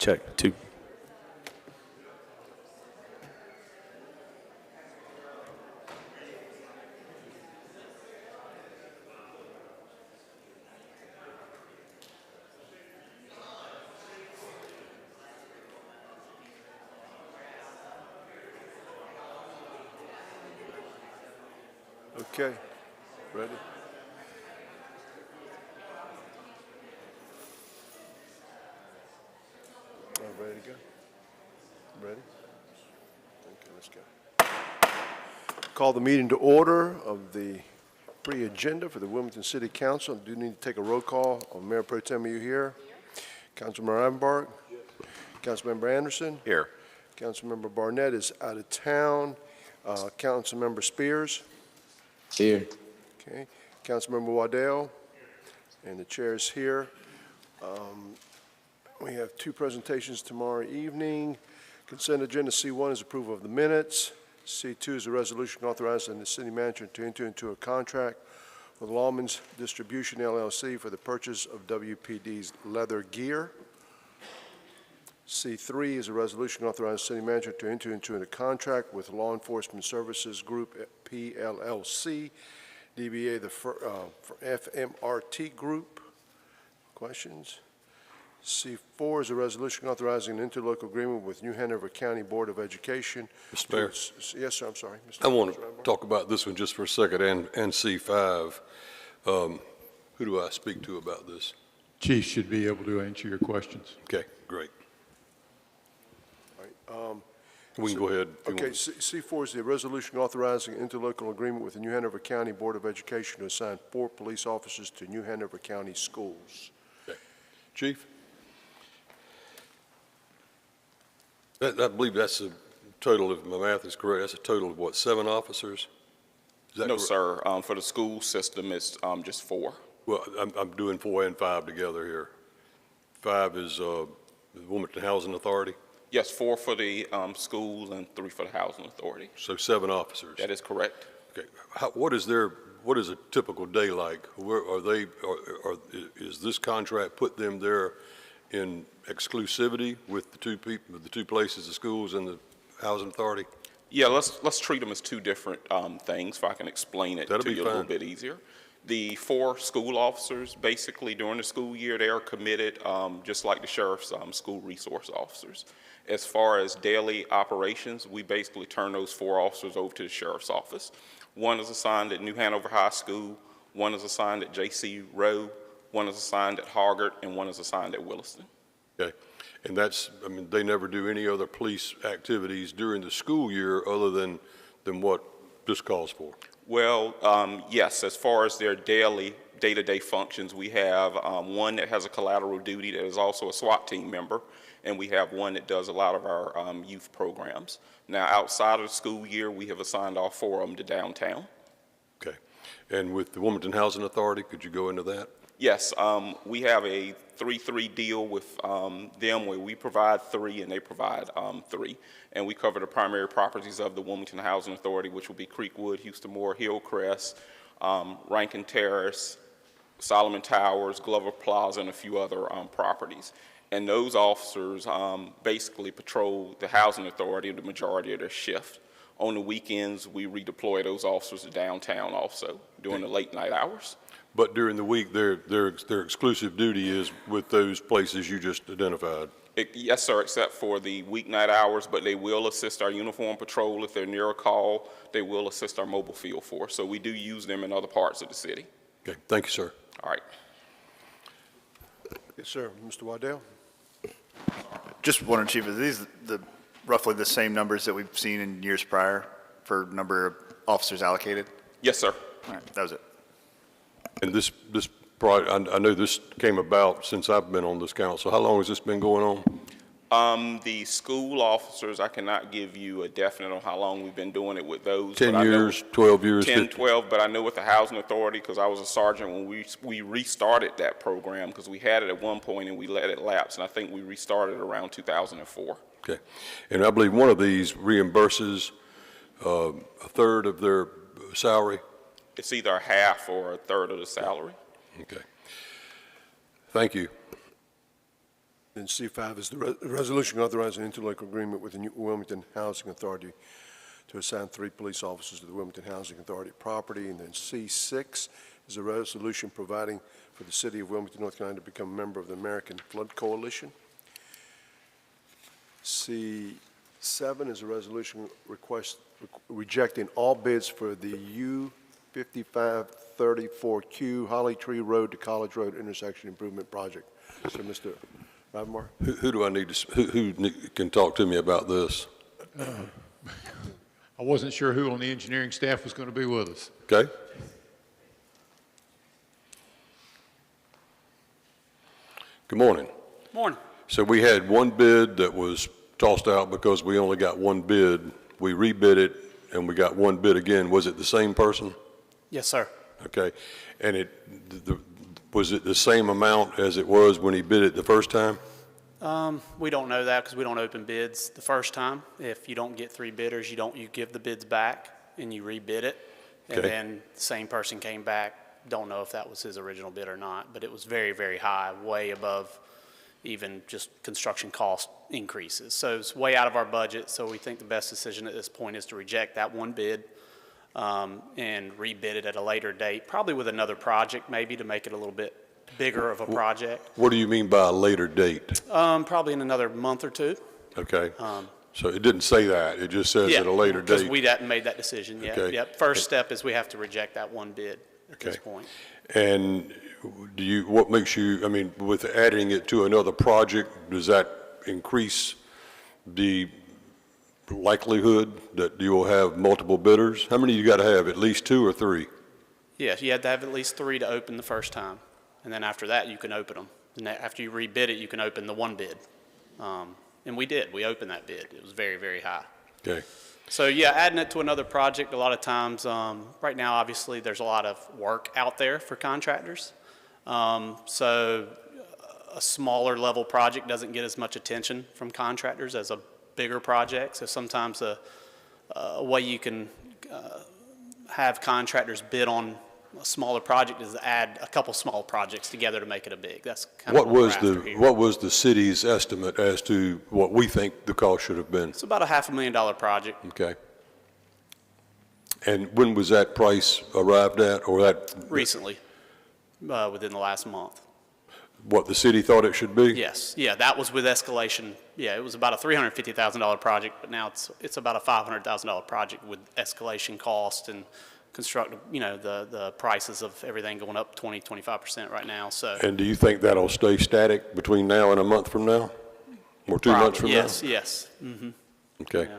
Check, 2. Okay, ready? All right, ready to go? Ready? Okay, let's go. Call the meeting to order of the pre-agenda for the Wilmington City Council. I do need to take a roll call on Mayor Pro Tem. Are you here? Councilmember Ivenbark? Councilmember Anderson? Here. Councilmember Barnett is out of town. Councilmember Spears? Here. Okay. Councilmember Waddell? And the chair is here. We have 2 presentations tomorrow evening. Consent agenda C1 is approval of the minutes. C2 is a resolution authorizing the city manager to enter into a contract with Lawman's Distribution LLC for the purchase of WPD's leather gear. C3 is a resolution authorizing the city manager to enter into a contract with Law Enforcement Services Group PLLC, DBA the FMRT Group. Questions? C4 is a resolution authorizing an interlocal agreement with New Hanover County Board of Education. Mr. Mayor, Yes, sir, I'm sorry. Mr. I want to Ivenbark. talk about this one just for a second, and C5. Who do I speak to about this? Chief should be able to answer your questions. Okay, great. All right, We can go ahead. if you Okay, want. C4 is the resolution authorizing an interlocal agreement with the New Hanover County Board of Education to assign 4 police officers to New Hanover County schools. Chief? I believe that's a total, if my math is correct, that's a total of what, 7 officers? Is that No, correct? sir. For the school system, it's just 4. Well, I'm doing 4 and 5 together here. 5 is the Wilmington Housing Authority, Yes, 4 for the schools and 3 for the housing authority. so 7 officers. That is correct. Okay, what is a typical day like? Where are they, is this contract put them there in exclusivity with the 2 people, the 2 places, the schools and the housing authority? Yeah, let's treat them as 2 different things, if I can explain it That'll to be you a little fine. bit easier. The 4 school officers, basically during the school year, they are committed, just like the sheriff's school resource officers. As far as daily operations, we basically turn those 4 officers over to the sheriff's office. 1 is assigned at New Hanover High School, 1 is assigned at J.C. Rowe, 1 is assigned at Hoggart, and 1 is assigned at Williston. Okay, and they never do any other police activities during the school year other than what this calls for? Well, yes, as far as their daily, day-to-day functions, we have 1 that has a collateral duty that is also a SWAT team member, and we have 1 that does a lot of our youth programs. Now, outside of the school year, we have assigned all 4 of them to downtown. Okay, and with the Wilmington Housing Authority, could you go into that? Yes, we have a 3-3 deal with them where we provide 3 and they provide 3. And we cover the primary properties of the Wilmington Housing Authority, which will be Creekwood, Houston Moore, Hillcrest, Rankin Terrace, Solomon Towers, Glover Plaza, and a few other properties. And those officers basically patrol the Housing Authority the majority of their shift. On the weekends, we redeploy those officers to downtown also during the late night hours. But during the week, their exclusive duty is with those places you just identified? Yes, sir, except for the weeknight hours, but they will assist our uniform patrol if they're near a call. They will assist our mobile field force. So we do use them in other parts of the city. Okay, thank you, sir. All right. Yes, sir. Mr. Waddell? Just wondering, Chief, are these roughly the same numbers that we've seen in years prior for number of officers allocated? Yes, sir. All right, that was it. And this I know this came about since I've been on this council. How long has this been going on? The school officers, I cannot give you a definite on how long we've been doing it with those. 10 but I know- years, 12 years? 10, 15? 12, but I know with the Housing Authority, because I was a sergeant when we restarted that program, because we had it at one point and we let it lapse, and I think we restarted around 2004. Okay. And I believe one of these reimburses a third of their salary? It's either a half or a third of the salary. Okay. Thank you. Then C5 is the resolution authorizing an interlocal agreement with the Wilmington Housing Authority to assign 3 police officers to the Wilmington Housing Authority property. And then C6 is a resolution providing for the city of Wilmington, North Carolina to become a member of the American Flood Coalition. C7 is a resolution rejecting all bids for the U5534Q Holly Tree Road to College Road intersection improvement project. So, Mr. Ravamar? Who do I need to, who can talk to me about this? I wasn't sure who on the engineering staff was going to be with us. Okay? Good morning. Morning. So we had one bid that was tossed out because we only got one bid. We rebid it, and we got one bid again. Was it the same person? Yes, sir. Okay. And was it the same amount as it was when he bid it the first time? We don't know that because we don't open bids the first time. If you don't get 3 bidders, you give the bids back and you rebid it. And Okay. then the same person came back. Don't know if that was his original bid or not, but it was very, very high, way above even just construction cost increases. So it's way out of our budget. So we think the best decision at this point is to reject that one bid and rebid it at a later date, probably with another project maybe to make it a little bit bigger of a project. What do you mean by a later date? Probably in another month or 2. Okay. So it didn't say that. It just says at a later Because date. we hadn't made that decision yet. Okay. Yep. First step is we have to reject that one bid at this Okay. point. And what makes you, I mean, with adding it to another project, does that increase the likelihood that you will have multiple bidders? How many you got to have, at least 2 or 3? Yes, you had to have at least 3 to open the first time. And then after that, you can open them. And after you rebid it, you can open the one bid. And we did. We opened that bid. It was very, very high. Okay. So yeah, adding it to another project, a lot of times, right now, obviously, there's a lot of work out there for contractors. So a smaller level project doesn't get as much attention from contractors as a bigger project. So sometimes a way you can have contractors bid on a smaller project is to add a couple small projects together to make it a big. That's kind of What what was we're after here. what was the city's estimate as to what we think the cost should have been? It's about a $500,000 project. Okay. And when was that price arrived at, or that? Recently, within the last month. What the city thought it should be? Yes, yeah, that was with escalation. Yeah, it was about a $350,000 project, but now it's about a $500,000 project with escalation cost and construct, the prices of everything going up 25% right now, so. And do you think that'll stay static between now and a month from now? Or 2 months from now? Yes, yes, Okay. yeah.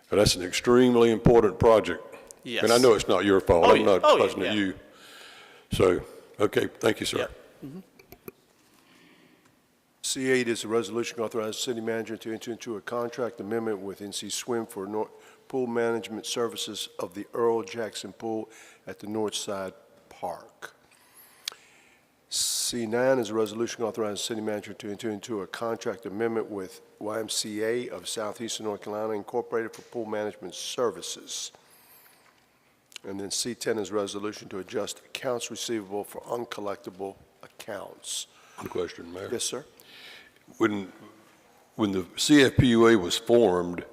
But that's an extremely important project. Yes. And I know it's not your fault. Oh, I'm yeah. not Oh, yeah, fussing at yeah. you. So, okay, thank you, sir. Yep. C8 is a resolution authorizing the city manager to enter into a contract amendment with NC Swim for pool management services of the Earl Jackson Pool at the Northside Park. C9 is a resolution authorizing the city manager to enter into a contract amendment with YMCA of Southeastern North Carolina Incorporated for pool management services. And then C10 is a resolution to adjust accounts receivable for uncollectible accounts. One question, Mayor. Yes, sir. When the CFPUA was formed,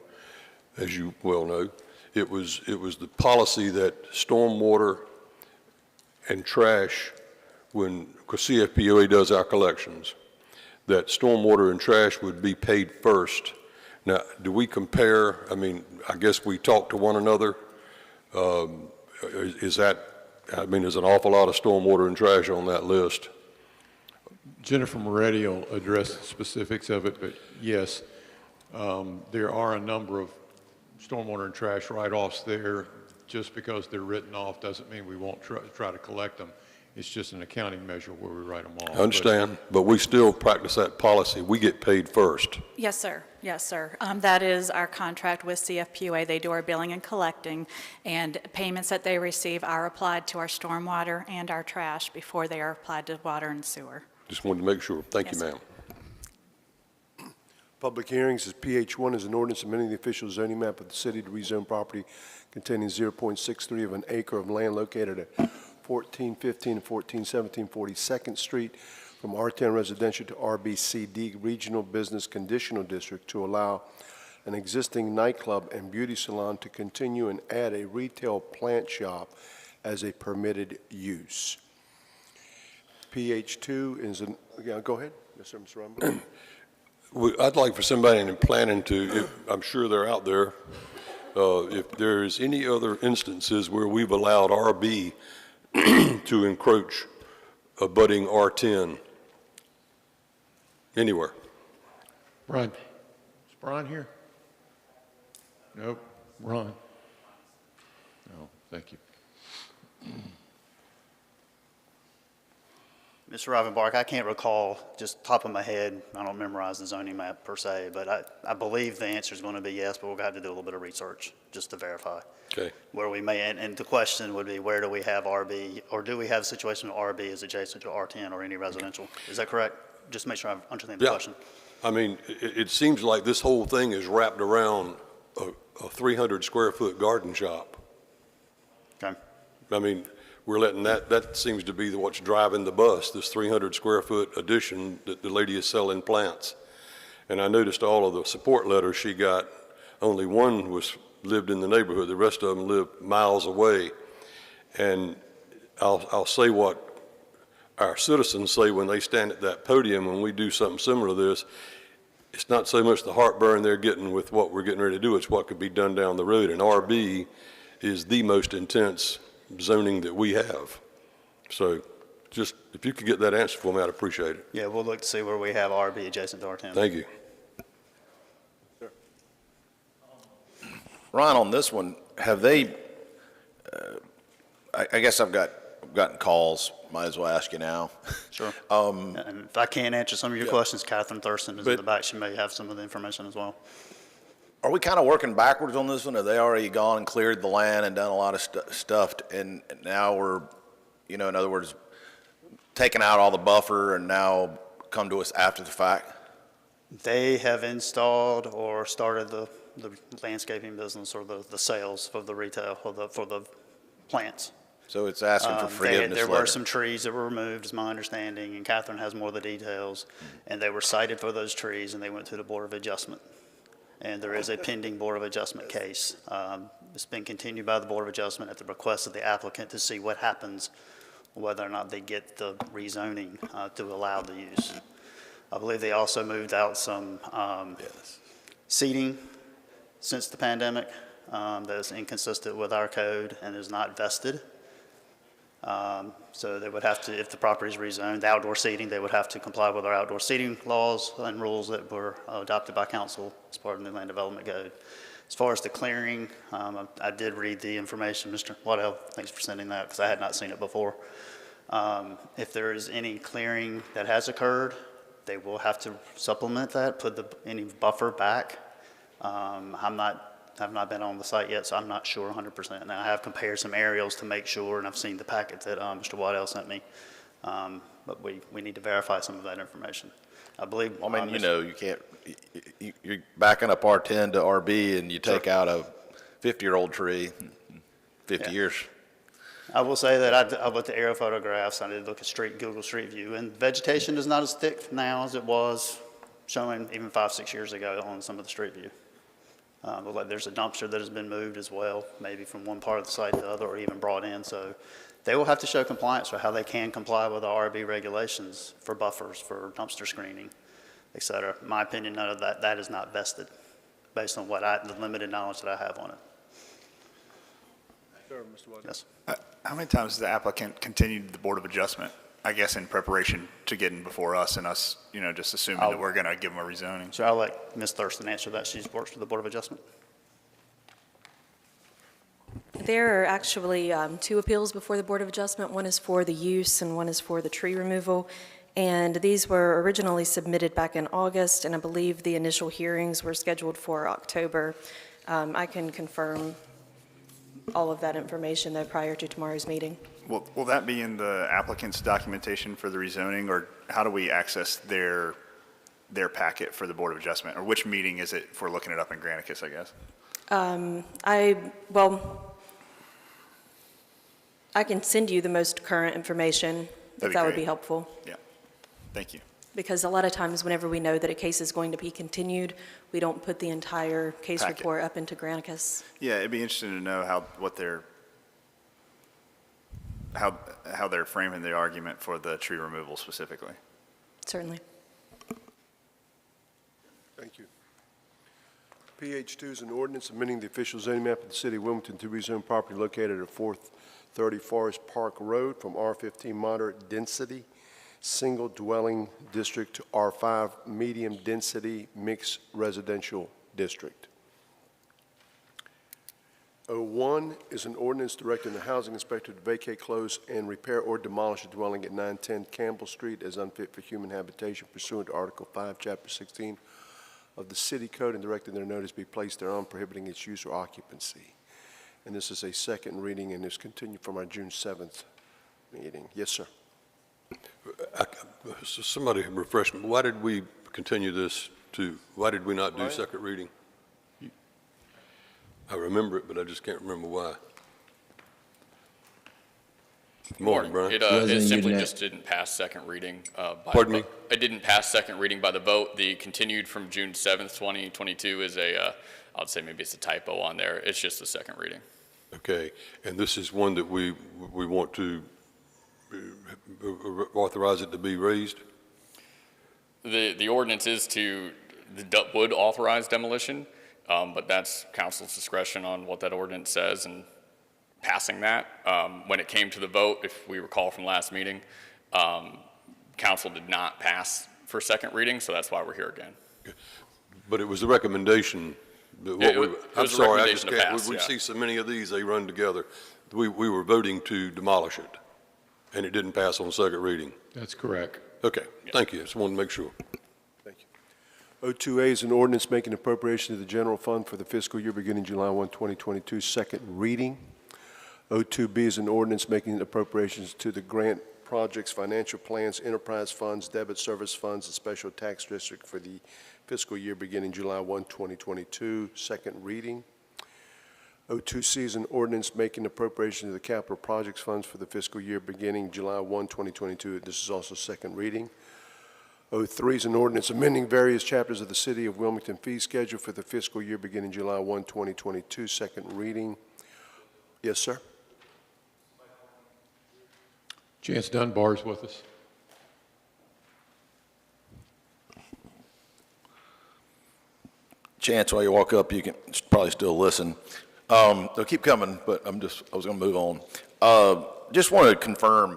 as you well know, it was the policy that stormwater and trash, because CFPUA does our collections, that stormwater and trash would be paid first. Now, do we compare, I mean, I guess we talk to one another. There's an awful lot of stormwater and trash on that list. Jennifer Moretti will address the specifics of it, but yes, there are a number of stormwater and trash write-offs there. Just because they're written off doesn't mean we won't try to collect them. It's just an accounting measure where we write them off. I understand, but we still practice that policy. We get paid first. Yes, sir. Yes, sir. That is our contract with CFPUA. They do our billing and collecting, and payments that they receive are applied to our stormwater and our trash before they are applied to water and sewer. Just wanted to make sure. Thank you, Yes, sir. ma'am. Public hearings is PH1 is an ordinance amending the official zoning map of the city to rezone property containing 0.63 of an acre of land located at 1415 and 1417 42nd Street from R10 Residential to RBCD Regional Business Conditional District to allow an existing nightclub and beauty salon to continue and add a retail plant shop as a permitted use. PH2 is an, yeah, go ahead, Mr. Rumble. I'd like for somebody in planning to, I'm sure they're out there, if there's any other instances where we've allowed RB to encroach abutting R10 anywhere. Brian, is Brian here? Nope, Ron. No, thank you. Mr. Rivenbark, I can't recall, just top of my head, I don't memorize the zoning map per se, but I believe the answer is going to be yes, but we'll have to do a little bit of research just to verify. Okay. Where we may, and the question would be, where do we have RB, or do we have a situation where RB is adjacent to R10 or any residential? Is that correct? Just make sure I understand the Yeah. question. I mean, it seems like this whole thing is wrapped around a 300 square foot garden shop. Okay. I mean, we're letting that seems to be what's driving the bus, this 300 square foot addition that the lady is selling plants. And I noticed all of the support letters she got, only one lived in the neighborhood, the rest of them lived miles away. And I'll say what our citizens say when they stand at that podium when we do something similar to this. It's not so much the heartburn they're getting with what we're getting ready to do, it's what could be done down the road. And RB is the most intense zoning that we have. So just, if you could get that answer for me, I'd appreciate it. Yeah, we'll look to see where we have RB adjacent to R10. Thank you. Ron, on this one, have they, I guess I've gotten calls, might as well ask you now. Sure. And if I can't answer some of your questions, Catherine Thurston is in the back. She may have some of the information as well. Are we kind of working backwards on this one? Have they already gone and cleared the land and done a lot of stuff, and now we're, in other words, taking out all the buffer and now come to us after the fact? They have installed or started the landscaping business or the sales for the retail, for the plants. So it's asking for forgiveness There were later. some trees that were removed, is my understanding, and Catherine has more of the details. And they were cited for those trees, and they went to the Board of Adjustment. And there is a pending Board of Adjustment case. It's been continued by the Board of Adjustment at the request of the applicant to see what happens, whether or not they get the rezoning to allow the use. I believe they also moved out some seating since the pandemic that is inconsistent with our code and is not vested. So they would have to, if the property is rezoned, the outdoor seating, they would have to comply with our outdoor seating laws and rules that were adopted by council as part of the Land Development Code. As far as the clearing, I did read the information. Mr. Waddell, thanks for sending that because I had not seen it before. If there is any clearing that has occurred, they will have to supplement that, put any buffer back. I've not been on the site yet, so I'm not sure 100%. And I have compared some aerials to make sure, and I've seen the packet that Mr. Waddell sent me. But we need to verify some of that information. I believe. I mean, you can't, you're backing up R10 to RB and you take out a 50-year-old tree, 50 years. I will say that I looked at aerial photographs, I did look at Google Street View, and vegetation is not as thick now as it was showing even 5-6 years ago on some of the Street View. But like there's a dumpster that has been moved as well, maybe from one part of the site to the other or even brought in. So they will have to show compliance for how they can comply with the RB regulations for buffers, for dumpster screening, et cetera. In my opinion, none of that is not vested based on the limited knowledge that I have on it. Sure, Mr. Waddell. Yes. How many times has the applicant continued the Board of Adjustment, I guess in preparation to getting before us and us, just assuming that we're going to give them a rezoning? So I'll let Ms. Thurston answer that. She works for the Board of Adjustment. There are actually 2 appeals before the Board of Adjustment. One is for the use and one is for the tree removal. And these were originally submitted back in August, and I believe the initial hearings were scheduled for October. I can confirm all of that information, though, prior to tomorrow's meeting. Will that be in the applicant's documentation for the rezoning, or how do we access their packet for the Board of Adjustment? Or which meeting is it if we're looking it up in Granicus, I guess? I can send you the most current information, if that would be helpful. Yeah. Thank you. Because a lot of times, whenever we know that a case is going to be continued, we don't put the entire case Packet. report up into Granicus. Yeah, it'd be interesting to know how they're framing the argument for the tree removal specifically. Certainly. Thank you. PH2 is an ordinance amending the official zoning map of the city of Wilmington to rezone property located at 430 Forest Park Road from R15 moderate density single dwelling district to R5 medium density mixed residential district. 01 is an ordinance directing the housing inspector to vacate, close, and repair or demolish a dwelling at 910 Campbell Street as unfit for human habitation pursuant to Article 5, Chapter 16 of the City Code, and directing their notice be placed thereon prohibiting its use or occupancy. And this is a second reading, and is continued from our June 7th meeting. Yes, sir. Somebody refresh me. Why did we continue this why did we not do Brian? second reading? I remember it, but I just can't remember why. Morning, Brian. It simply just didn't pass second reading. Pardon me? It didn't pass second reading by the vote. The continued from June 7th, 2022 is I'd say maybe it's a typo on there. It's just the second reading. Okay, and this is one that we want to authorize it to be raised? The ordinance is would authorize demolition, but that's council's discretion on what that ordinance says and passing that. When it came to the vote, if we recall from last meeting, council did not pass for second reading, so that's why we're here again. But it was the recommendation. It was a recommendation to pass, We yeah. see so many of these, they run together. We were voting to demolish it, and it didn't pass on second reading. That's correct. Okay, thank you. Just wanted to make sure. Thank you. 02A is an ordinance making appropriation to the general fund for the fiscal year beginning July 1, 2022, second reading. 02B is an ordinance making appropriations to the grant projects, financial plans, enterprise funds, debit service funds, and special tax district for the fiscal year beginning July 1, 2022, second reading. 02C is an ordinance making appropriation to the capital projects funds for the fiscal year beginning July 1, 2022. This is also second reading. 03 is an ordinance amending various chapters of the City of Wilmington fee schedule for the fiscal year beginning July 1, 2022, second reading. Yes, sir. Chance Dunbar is with us. Chance, while you walk up, you can probably still listen. They'll keep coming, but I was going to move on. Just wanted to confirm,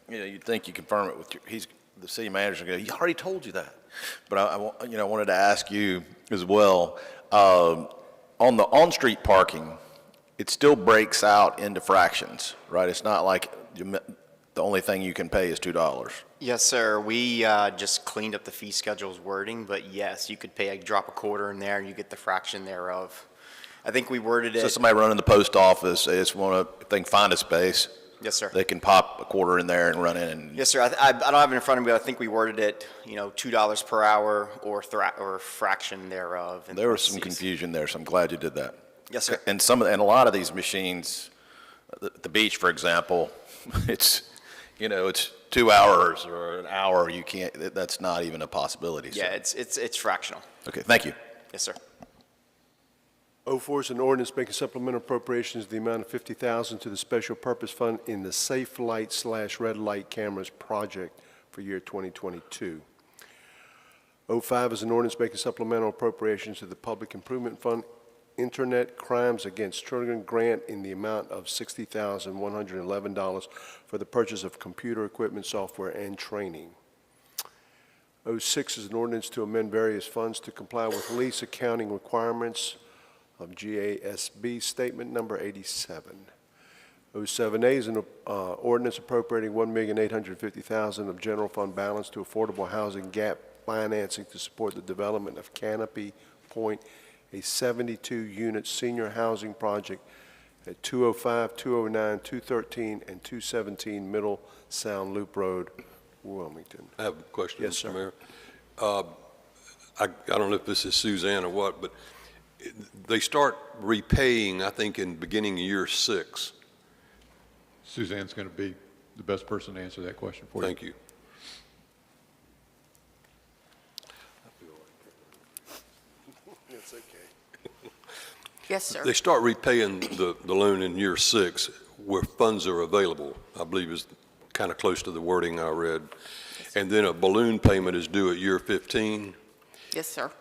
you'd think you confirm it with he's the city manager. He already told you that. But I wanted to ask you as well, on the on-street parking, it still breaks out into fractions, right? It's not like the only thing you can pay is $2. Yes, sir. We just cleaned up the fee schedule's wording, but yes, you could drop a quarter in there and you get the fraction thereof. I think we worded it. So somebody running the post office, they just want to, if they can find a space. Yes, sir. They can pop a quarter in there and run in. And Yes, sir. I don't have it in front of me, but I think we worded it, $2 per hour or fraction thereof. in there was some parentheses. confusion there, so I'm glad you did that. Yes, sir. And a lot of these machines, the beach, for example, it's 2 hours or an hour. You can't. That's not even a possibility. So. Yeah, it's fractional. Okay. Thank you. Yes, sir. 04 is an ordinance making supplemental appropriations of the amount of $50,000 to the Special Purpose Fund in the Safe Light / Red Light Cameras project for year 2022. 05 is an ordinance making supplemental appropriations to the Public Improvement Fund Internet Crimes Against Children grant in the amount of $60,111 for the purchase of computer equipment, software, and training. 06 is an ordinance to amend various funds to comply with lease accounting requirements of GASB Statement Number 87. 07A is an ordinance appropriating $1,850,000 of general fund balance to affordable housing gap financing to support the development of Canopy Point, a 72-unit senior housing project at 205, 209, 213, and 217 Middle Sound Loop Road, Wilmington. I have a question, Yes, Mr. sir. Mayor. I don't know if this is Suzanne or what, but they start repaying, I think, in beginning of year 6. Suzanne's going to be the best person to answer that question for you. Thank you. It's okay. Yes, sir. They start repaying the loan in year 6 where funds are available, I believe is kind of close to the wording I read. And then a balloon payment is due at year 15. Yes, sir.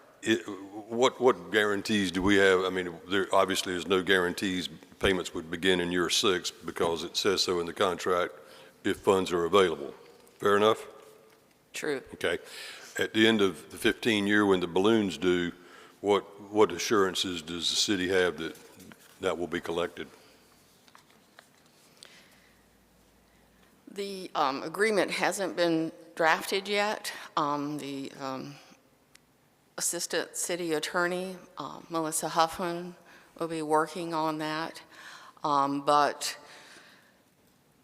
What guarantees do we have? I mean, there obviously is no guarantees payments would begin in year 6 because it says so in the contract if funds are available. Fair enough? True. Okay. At the end of the 15 year when the balloons due, what assurances does the city have that that will be collected? The agreement hasn't been drafted yet. The Assistant City Attorney, Melissa Huffman, will be working on that.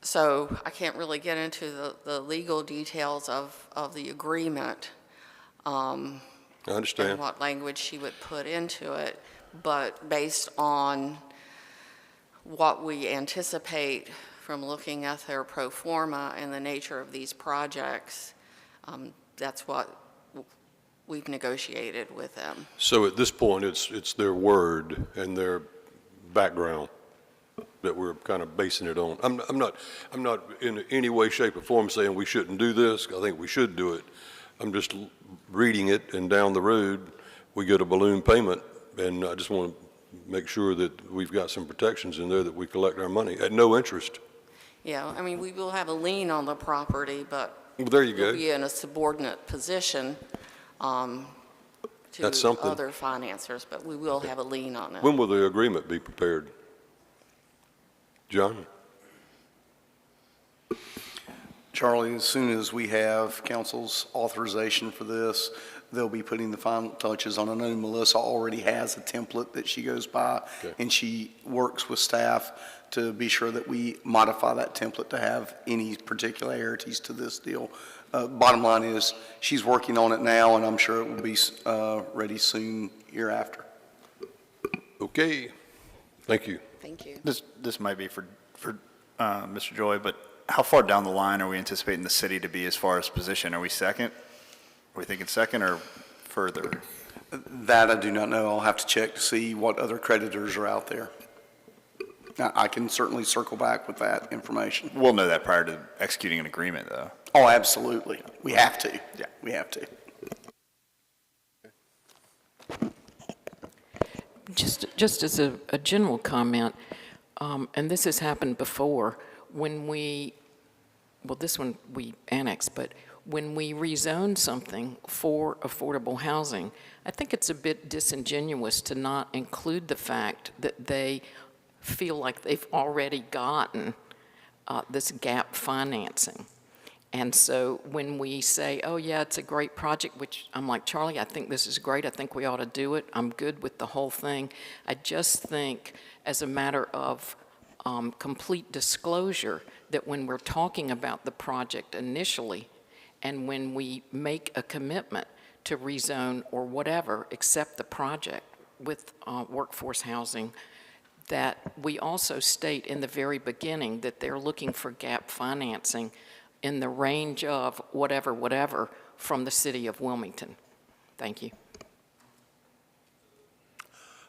So I can't really get into the legal details of the agreement. I understand. And what language she would put into it, but based on what we anticipate from looking at their pro forma and the nature of these projects, that's what we've negotiated with them. So at this point, it's their word and their background that we're kind of basing it on. I'm not in any way, shape, or form saying we shouldn't do this. I think we should do it. I'm just reading it, and down the road, we get a balloon payment, and I just want to make sure that we've got some protections in there that we collect our money at no interest. Yeah, I mean, we will have a lien on the property, but Well, there you we'll go. be in a subordinate position That's to something. other financiers, but we will have a lien on it. When will the agreement be prepared? John? Charlie, as soon as we have council's authorization for this, they'll be putting the final touches on. I know Melissa already has a template that she goes by, Okay. and she works with staff to be sure that we modify that template to have any particularities to this deal. Bottom line is, she's working on it now, and I'm sure it will be ready soon hereafter. Okay. Thank you. Thank you. This might be for Mr. Joy, but how far down the line are we anticipating the city to be as far as position? Are we second? Are we thinking second or further? That I do not know. I'll have to check to see what other creditors are out there. Now, I can certainly circle back with that information. We'll know that prior to executing an agreement, though. Oh, absolutely. We have to. Yeah. We have to. Just as a general comment, and this has happened before, when this one we annexed, but when we rezone something for affordable housing, I think it's a bit disingenuous to not include the fact that they feel like they've already gotten this gap financing. And so when we say, oh yeah, it's a great project, which I'm like, Charlie, I think this is great. I think we ought to do it. I'm good with the whole thing. I just think as a matter of complete disclosure that when we're talking about the project initially and when we make a commitment to rezone or whatever, except the project with workforce housing, that we also state in the very beginning that they're looking for gap financing in the range of whatever from the city of Wilmington. Thank you.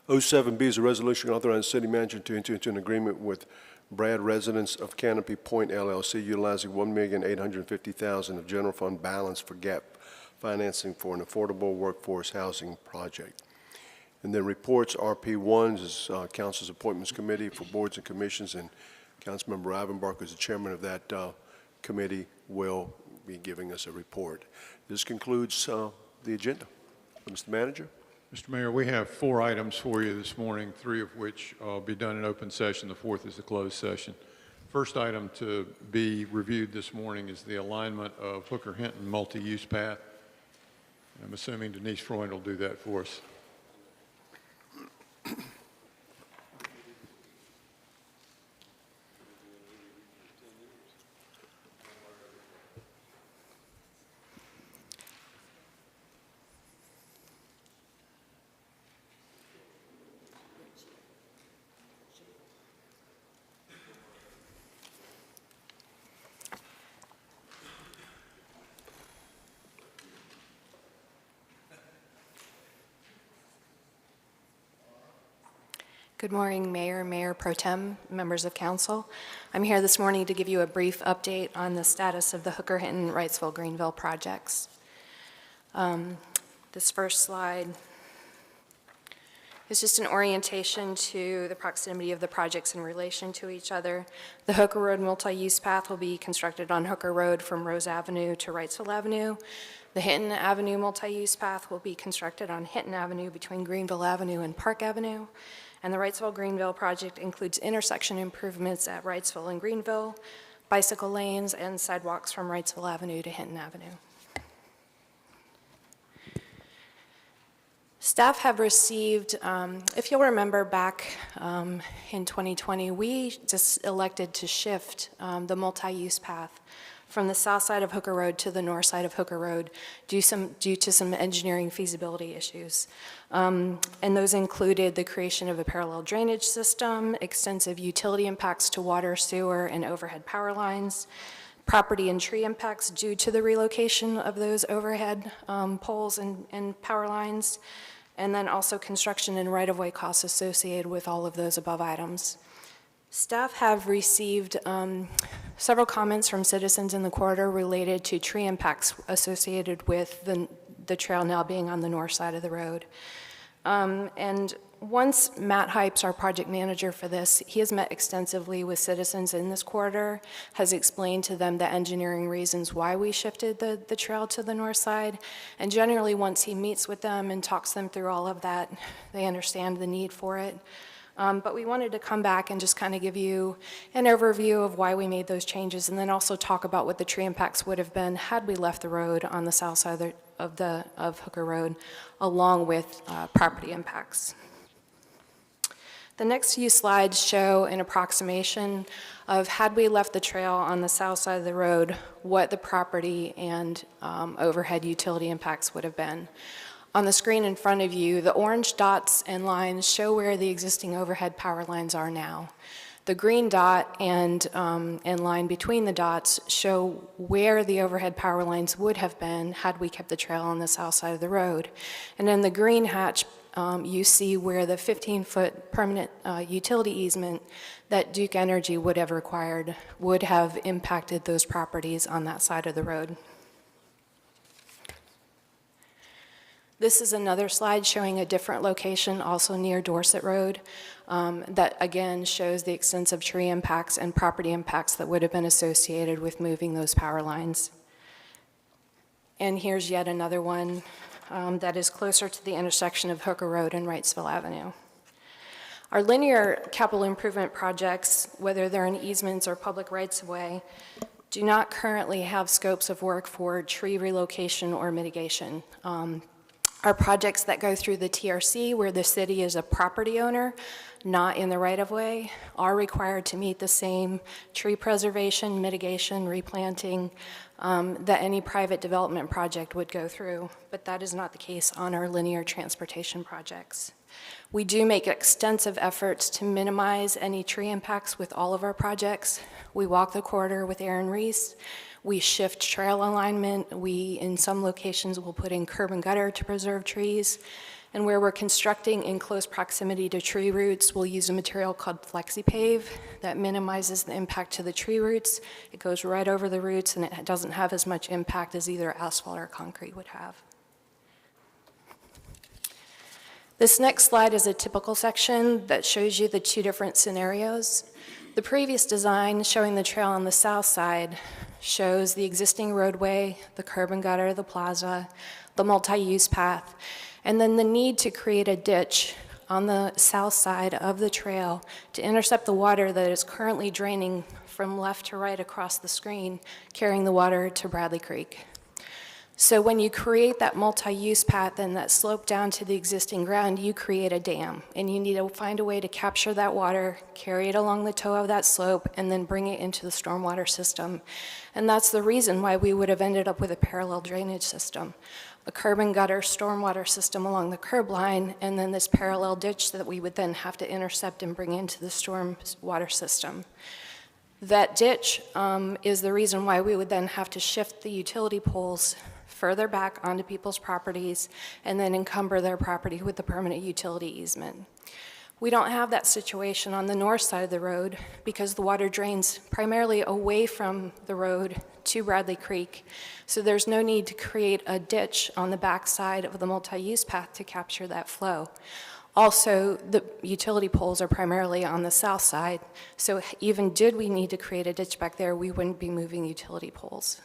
07B is a resolution authorizing the city manager to enter into an agreement with Brad Residents of Canopy Point LLC utilizing $1,850,000 of general fund balance for gap financing for an affordable workforce housing project. And then reports, RP1 is Council's Appointments Committee for Boards and Commissions, and Councilmember Ivanbark, is the chairman of that committee, will be giving us a report. This concludes the agenda. Mr. Manager? Mr. Mayor, we have 4 items for you this morning, 3 of which will be done in open session. The 4th is the closed session. First item to be reviewed this morning is the alignment of Hooker-Hinton multi-use path. I'm assuming Denise Freund will do that for us. Good morning, Mayor, Mayor Pro Tem, members of council. I'm here this morning to give you a brief update on the status of the Hooker Hinton Wrightsville Greenville projects. This first slide is just an orientation to the proximity of the projects in relation to each other. The Hooker Road multi-use path will be constructed on Hooker Road from Rose Avenue to Wrightsville Avenue. The Hinton Avenue multi-use path will be constructed on Hinton Avenue between Greenville Avenue and Park Avenue. And the Wrightsville Greenville project includes intersection improvements at Wrightsville and Greenville, bicycle lanes, and sidewalks from Wrightsville Avenue to Hinton Avenue. Staff have received, if you'll remember back in 2020, we just elected to shift the multi-use path from the south side of Hooker Road to the north side of Hooker Road due to some engineering feasibility issues. And those included the creation of a parallel drainage system, extensive utility impacts to water, sewer, and overhead power lines, property and tree impacts due to the relocation of those overhead poles and power lines, and then also construction and right-of-way costs associated with all of those above items. Staff have received several comments from citizens in the corridor related to tree impacts associated with the trail now being on the north side of the road. And once Matt Hypes, our project manager for this, he has met extensively with citizens in this corridor, has explained to them the engineering reasons why we shifted the trail to the north side. And generally, once he meets with them and talks them through all of that, they understand the need for it. But we wanted to come back and just kind of give you an overview of why we made those changes, and then also talk about what the tree impacts would have been had we left the road on the south side of Hooker Road, along with property impacts. The next few slides show an approximation of, had we left the trail on the south side of the road, what the property and overhead utility impacts would have been. On the screen in front of you, the orange dots and lines show where the existing overhead power lines are now. The green dot and line between the dots show where the overhead power lines would have been had we kept the trail on the south side of the road. And in the green hatch, you see where the 15-foot permanent utility easement that Duke Energy would have required would have impacted those properties on that side of the road. This is another slide showing a different location, also near Dorset Road, that again shows the extensive tree impacts and property impacts that would have been associated with moving those power lines. And here's yet another one that is closer to the intersection of Hooker Road and Wrightsville Avenue. Our linear capital improvement projects, whether they're in easements or public rights-of-way, do not currently have scopes of work for tree relocation or mitigation. Our projects that go through the TRC, where the city is a property owner, not in the right-of-way, are required to meet the same tree preservation, mitigation, replanting that any private development project would go through, but that is not the case on our linear transportation projects. We do make extensive efforts to minimize any tree impacts with all of our projects. We walk the corridor with Aaron Reese. We shift trail alignment. We, in some locations, will put in curb and gutter to preserve trees. And where we're constructing in close proximity to tree roots, we'll use a material called FlexiPave that minimizes the impact to the tree roots. It goes right over the roots, and it doesn't have as much impact as either asphalt or concrete would have. This next slide is a typical section that shows you the two different scenarios. The previous design, showing the trail on the south side, shows the existing roadway, the curb and gutter, the plaza, the multi-use path, and then the need to create a ditch on the south side of the trail to intercept the water that is currently draining from left to right across the screen, carrying the water to Bradley Creek. So when you create that multi-use path and that slope down to the existing ground, you create a dam, and you need to find a way to capture that water, carry it along the toe of that slope, and then bring it into the stormwater system. And that's the reason why we would have ended up with a parallel drainage system, a curb and gutter stormwater system along the curb line, and then this parallel ditch that we would then have to intercept and bring into the stormwater system. That ditch is the reason why we would then have to shift the utility poles further back onto people's properties and then encumber their property with the permanent utility easement. We don't have that situation on the north side of the road because the water drains primarily away from the road to Bradley Creek. So there's no need to create a ditch on the backside of the multi-use path to capture that flow. Also, the utility poles are primarily on the south side, so even did we need to create a ditch back there, we wouldn't be moving utility poles.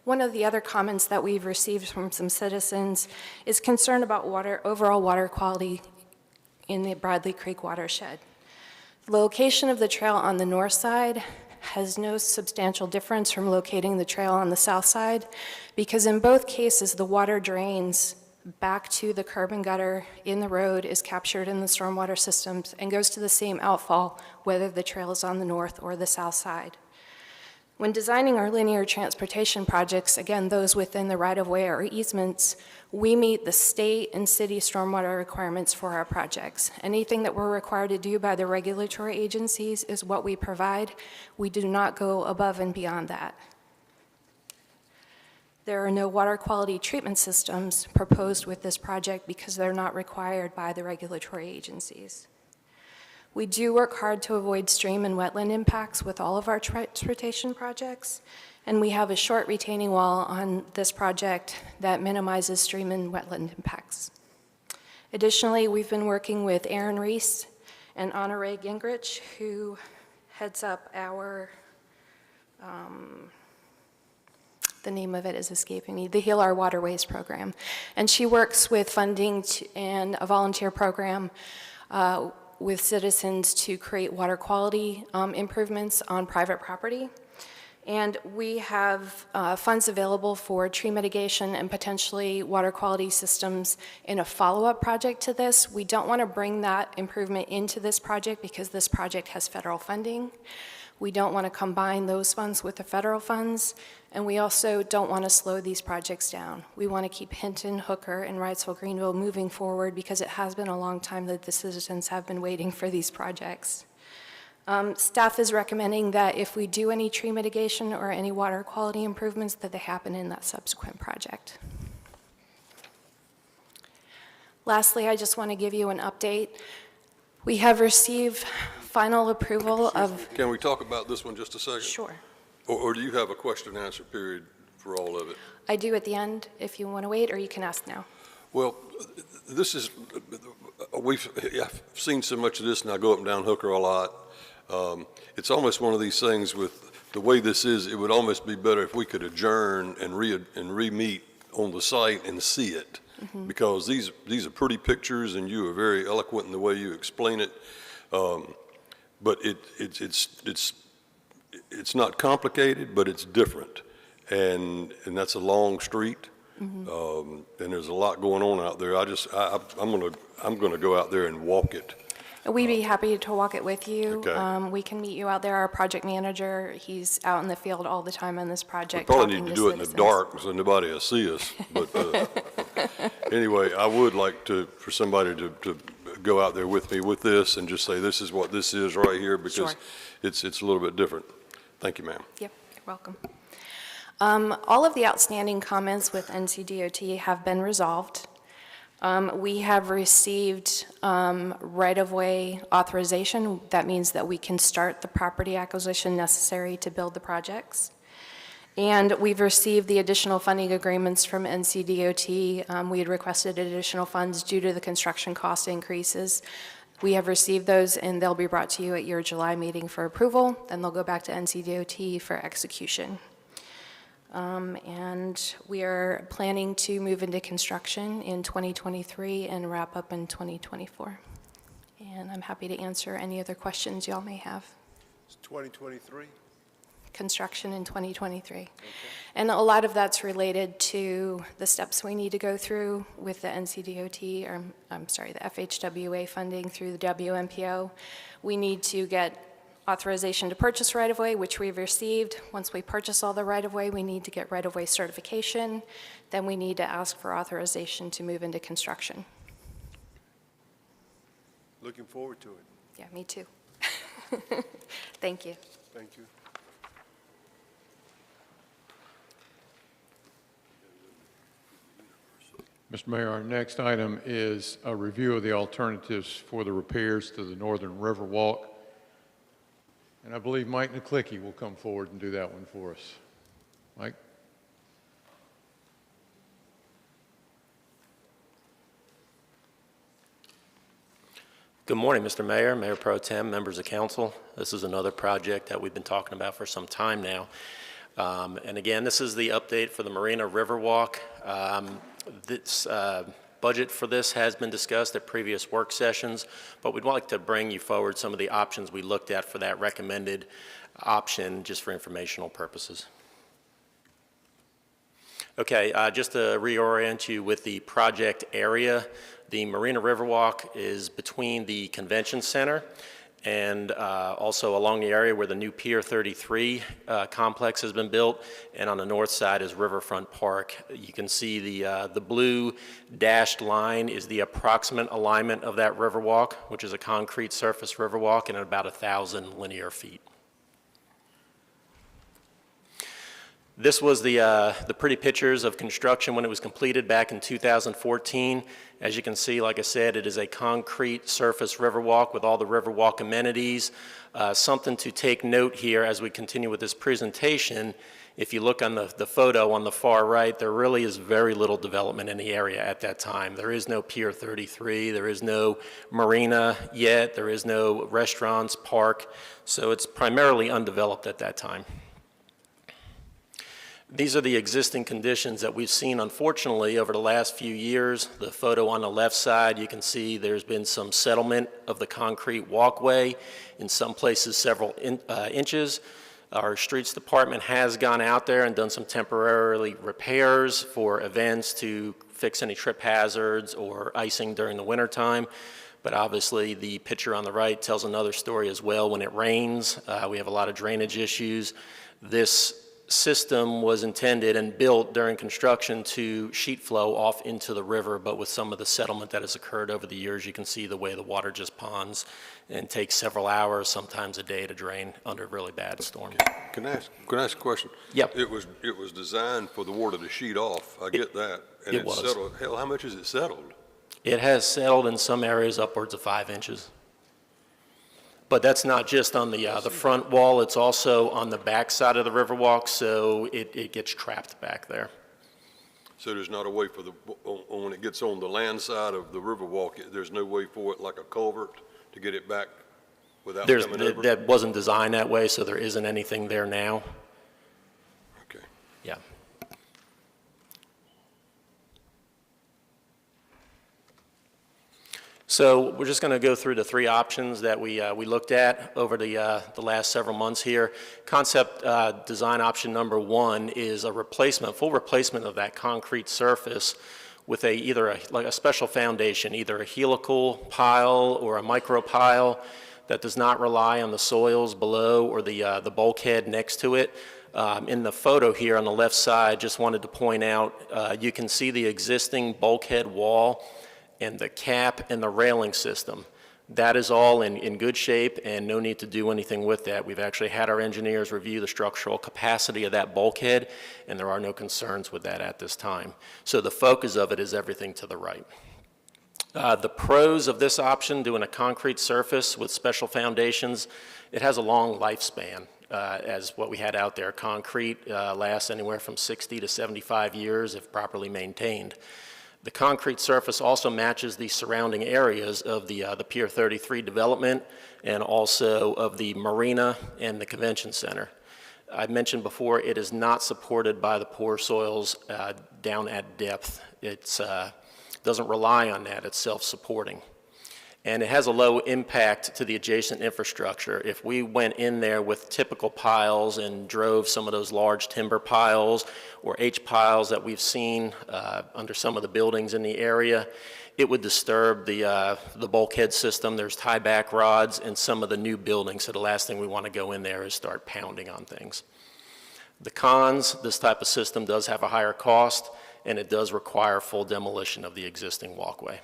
One of the other comments that we've received from some citizens is concern about overall water quality in the Bradley Creek watershed. The location of the trail on the north side has no substantial difference from locating the trail on the south side, because in both cases, the water drains back to the curb and gutter in the road, is captured in the stormwater systems, and goes to the same outfall, whether the trail is on the north or the south side. When designing our linear transportation projects, again, those within the right-of-way or easements, we meet the state and city stormwater requirements for our projects. Anything that we're required to do by the regulatory agencies is what we provide. We do not go above and beyond that. There are no water quality treatment systems proposed with this project because they're not required by the regulatory agencies. We do work hard to avoid stream and wetland impacts with all of our transportation projects, and we have a short retaining wall on this project that minimizes stream and wetland impacts. Additionally, we've been working with Aaron Reese and Anna Ray Gingrich, who heads up our, the name of it is escaping me, the Heal Our Waterways program. And she works with funding and a volunteer program with citizens to create water quality improvements on private property. And we have funds available for tree mitigation and potentially water quality systems in a follow-up project to this. We don't want to bring that improvement into this project because this project has federal funding. We don't want to combine those funds with the federal funds, and we also don't want to slow these projects down. We want to keep Hinton, Hooker, and Wrightsville, Greenville moving forward because it has been a long time that the citizens have been waiting for these projects. Staff is recommending that if we do any tree mitigation or any water quality improvements, that they happen in that subsequent project. Lastly, I just want to give you an update. We have received final approval of... Can we talk about this one just a second? Sure. Or do you have a question and answer period for all of it? I do at the end, if you want to wait, or you can ask now. Well, this is, I've seen so much of this, and I go up and down Hooker a lot. It's almost one of these things with the way this is, it would almost be better if we could adjourn and re-meet on the site and see it. Mm-hmm. Because these are pretty pictures, and you are very eloquent in the way you explain it. But it's not complicated, but it's different, and that's a long street. Mm-hmm. And there's a lot going on out there. I'm gonna go out there and walk it. We'd be happy to walk it with you. Okay. We can meet you out there. Our project manager, he's out in the field all the time on this project. We probably talking need to to do it in the citizens. dark so nobody will see us. But anyway, I would like for somebody to go out there with me with this and just say, this is what this is right here, because Sure. it's a little bit different. Thank you, ma'am. Yep, you're welcome. All of the outstanding comments with NCDOT have been resolved. We have received right-of-way authorization. That means that we can start the property acquisition necessary to build the projects. And we've received the additional funding agreements from NCDOT. We had requested additional funds due to the construction cost increases. We have received those, and they'll be brought to you at your July meeting for approval. Then they'll go back to NCDOT for execution. And we are planning to move into construction in 2023 and wrap up in 2024. And I'm happy to answer any other questions y'all may have. It's 2023? Construction in 2023. Okay. And a lot of that's related to the steps we need to go through with the NCDOT, or I'm sorry, the FHWA funding through the WMPO. We need to get authorization to purchase right-of-way, which we've received. Once we purchase all the right-of-way, we need to get right-of-way certification. Then we need to ask for authorization to move into construction. Looking forward to it. Yeah, me too. Thank you. Thank you. Mr. Mayor, our next item is a review of the alternatives for the repairs to the Northern Riverwalk. And I believe Mike Naklicki will come forward and do that one for us. Mike? Good morning, Mr. Mayor, Mayor Pro Tem, members of council. This is another project that we've been talking about for some time now. And again, this is the update for the Marina Riverwalk. This budget for this has been discussed at previous work sessions, but we'd like to bring you forward some of the options we looked at for that recommended option, just for informational purposes. Okay, just to reorient you with the project area, the Marina Riverwalk is between the Convention Center and also along the area where the new Pier 33 complex has been built, and on the north side is Riverfront Park. You can see the blue dashed line is the approximate alignment of that Riverwalk, which is a concrete surface Riverwalk and about 1,000 linear feet. This was the pretty pictures of construction when it was completed back in 2014. As you can see, like I said, it is a concrete surface Riverwalk with all the Riverwalk amenities. Something to take note here as we continue with this presentation, if you look on the photo on the far right, there really is very little development in the area at that time. There is no Pier 33, there is no marina yet, there is no restaurants, park, so it's primarily undeveloped at that time. These are the existing conditions that we've seen, unfortunately, over the last few years. The photo on the left side, you can see there's been some settlement of the concrete walkway, in some places several inches. Our streets department has gone out there and done some temporary repairs for events to fix any trip hazards or icing during the wintertime. But obviously, the picture on the right tells another story as well. When it rains, we have a lot of drainage issues. This system was intended and built during construction to sheet flow off into the river, but with some of the settlement that has occurred over the years, you can see the way the water just ponds and takes several hours, sometimes a day, to drain under really bad storms. Can I ask a question? Yep. It was designed for the water to sheet off. I get that. And it was. settled. Hell, how much has it settled? It has settled in some areas upwards of 5 inches. But that's not just on the front wall, it's also on the back side of the Riverwalk, so it gets trapped back there. So there's not a way for when it gets on the land side of the Riverwalk, there's no way for it, like a culvert, to get it back without coming over? That wasn't designed that way, so there isn't anything there now. Okay. Yeah. So we're just going to go through the three options that we looked at over the last several months here. Concept design option number one is a replacement, full replacement of that concrete surface with either a special foundation, either a helical pile or a micro pile that does not rely on the soils below or the bulkhead next to it. In the photo here on the left side, just wanted to point out, you can see the existing bulkhead wall and the cap and the railing system. That is all in good shape and no need to do anything with that. We've actually had our engineers review the structural capacity of that bulkhead, and there are no concerns with that at this time. So the focus of it is everything to the right. The pros of this option, doing a concrete surface with special foundations, it has a long lifespan. As what we had out there, concrete lasts anywhere from 60 to 75 years if properly maintained. The concrete surface also matches the surrounding areas of the Pier 33 development and also of the marina and the convention center. I mentioned before, it is not supported by the poor soils down at depth. It doesn't rely on that, it's self-supporting. And it has a low impact to the adjacent infrastructure. If we went in there with typical piles and drove some of those large timber piles or H piles that we've seen under some of the buildings in the area, it would disturb the bulkhead system. There's tie-back rods and some of the new buildings, so the last thing we want to go in there is start pounding on things. The cons, this type of system does have a higher cost, and it does require full demolition of the existing walkway.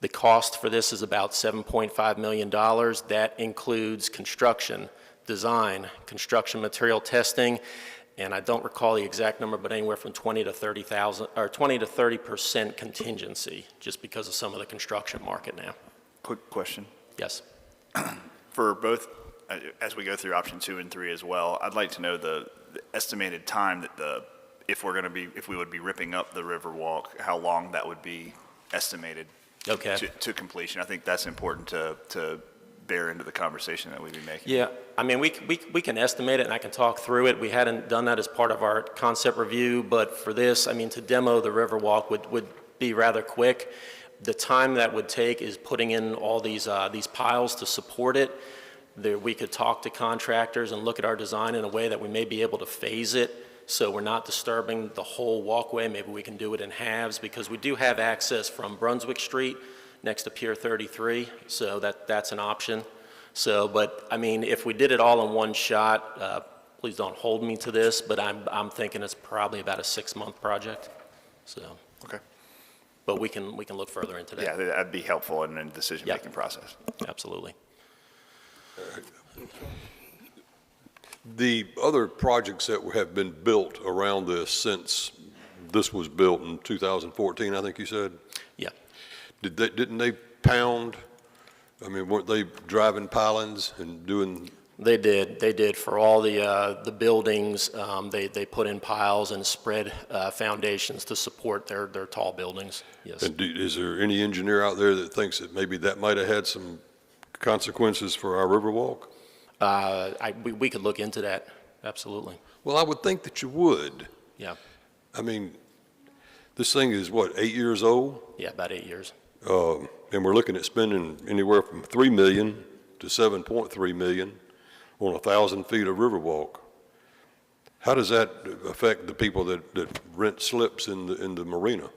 The cost for this is about $7.5 million. That includes construction, design, construction material testing, and I don't recall the exact number, but anywhere from 20 to 30% contingency, just because of some of the construction market now. Quick question. Yes. For both, as we go through option 2 and 3 as well, I'd like to know the estimated time that if we would be ripping up the Riverwalk, how long that would be estimated to completion. I think that's important to bear into the conversation that we'd be making. Yeah, I mean, we can estimate it, and I can talk through it. We hadn't done that as part of our concept review, but for this, I mean, to demo the Riverwalk would be rather quick. The time that would take is putting in all these piles to support it. We could talk to contractors and look at our design in a way that we may be able to phase it, so we're not disturbing the whole walkway. Maybe we can do it in halves, because we do have access from Brunswick Street next to Pier 33, so that's an option. So, but I mean, if we did it all in one shot, please don't hold me to this, but I'm thinking it's probably about a 6-month project. So. Okay. But we can look further into that. Yeah, that'd be helpful in the decision-making process. Absolutely. The other projects that have been built around this since this was built in 2014, I think you said? Yeah. Didn't they pound? I mean, weren't they driving pilings and doing? They did for all the buildings. They put in piles and spread foundations to support their tall buildings. Yes. And is there any engineer out there that thinks that maybe that might have had some consequences for our Riverwalk? We could look into that. Absolutely. Well, I would think that you would. Yeah. I mean, this thing is what, 8 years old? Yeah, about 8 years. And we're looking at spending anywhere from $3 million to $7.3 million on 1,000 feet of Riverwalk. How does that affect the people that rent slips in the marina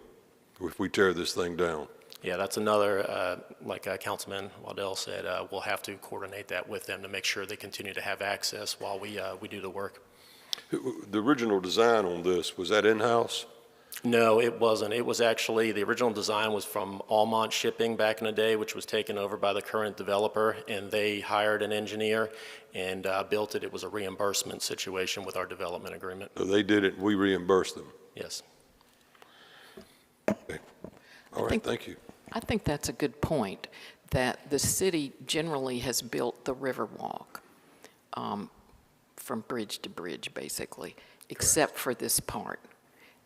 if we tear this thing down? Yeah, that's another, like Councilman Waddell said, we'll have to coordinate that with them to make sure they continue to have access while we do the work. The original design on this, was that in-house? No, it wasn't. It was actually, the original design was from Almont Shipping back in the day, which was taken over by the current developer, and they hired an engineer and built it. It was a reimbursement situation with our development agreement. So they did it, and we reimbursed them? Yes. Okay. All right, thank you. I think that's a good point, that the city generally has built the Riverwalk from bridge to bridge, basically, except for this part.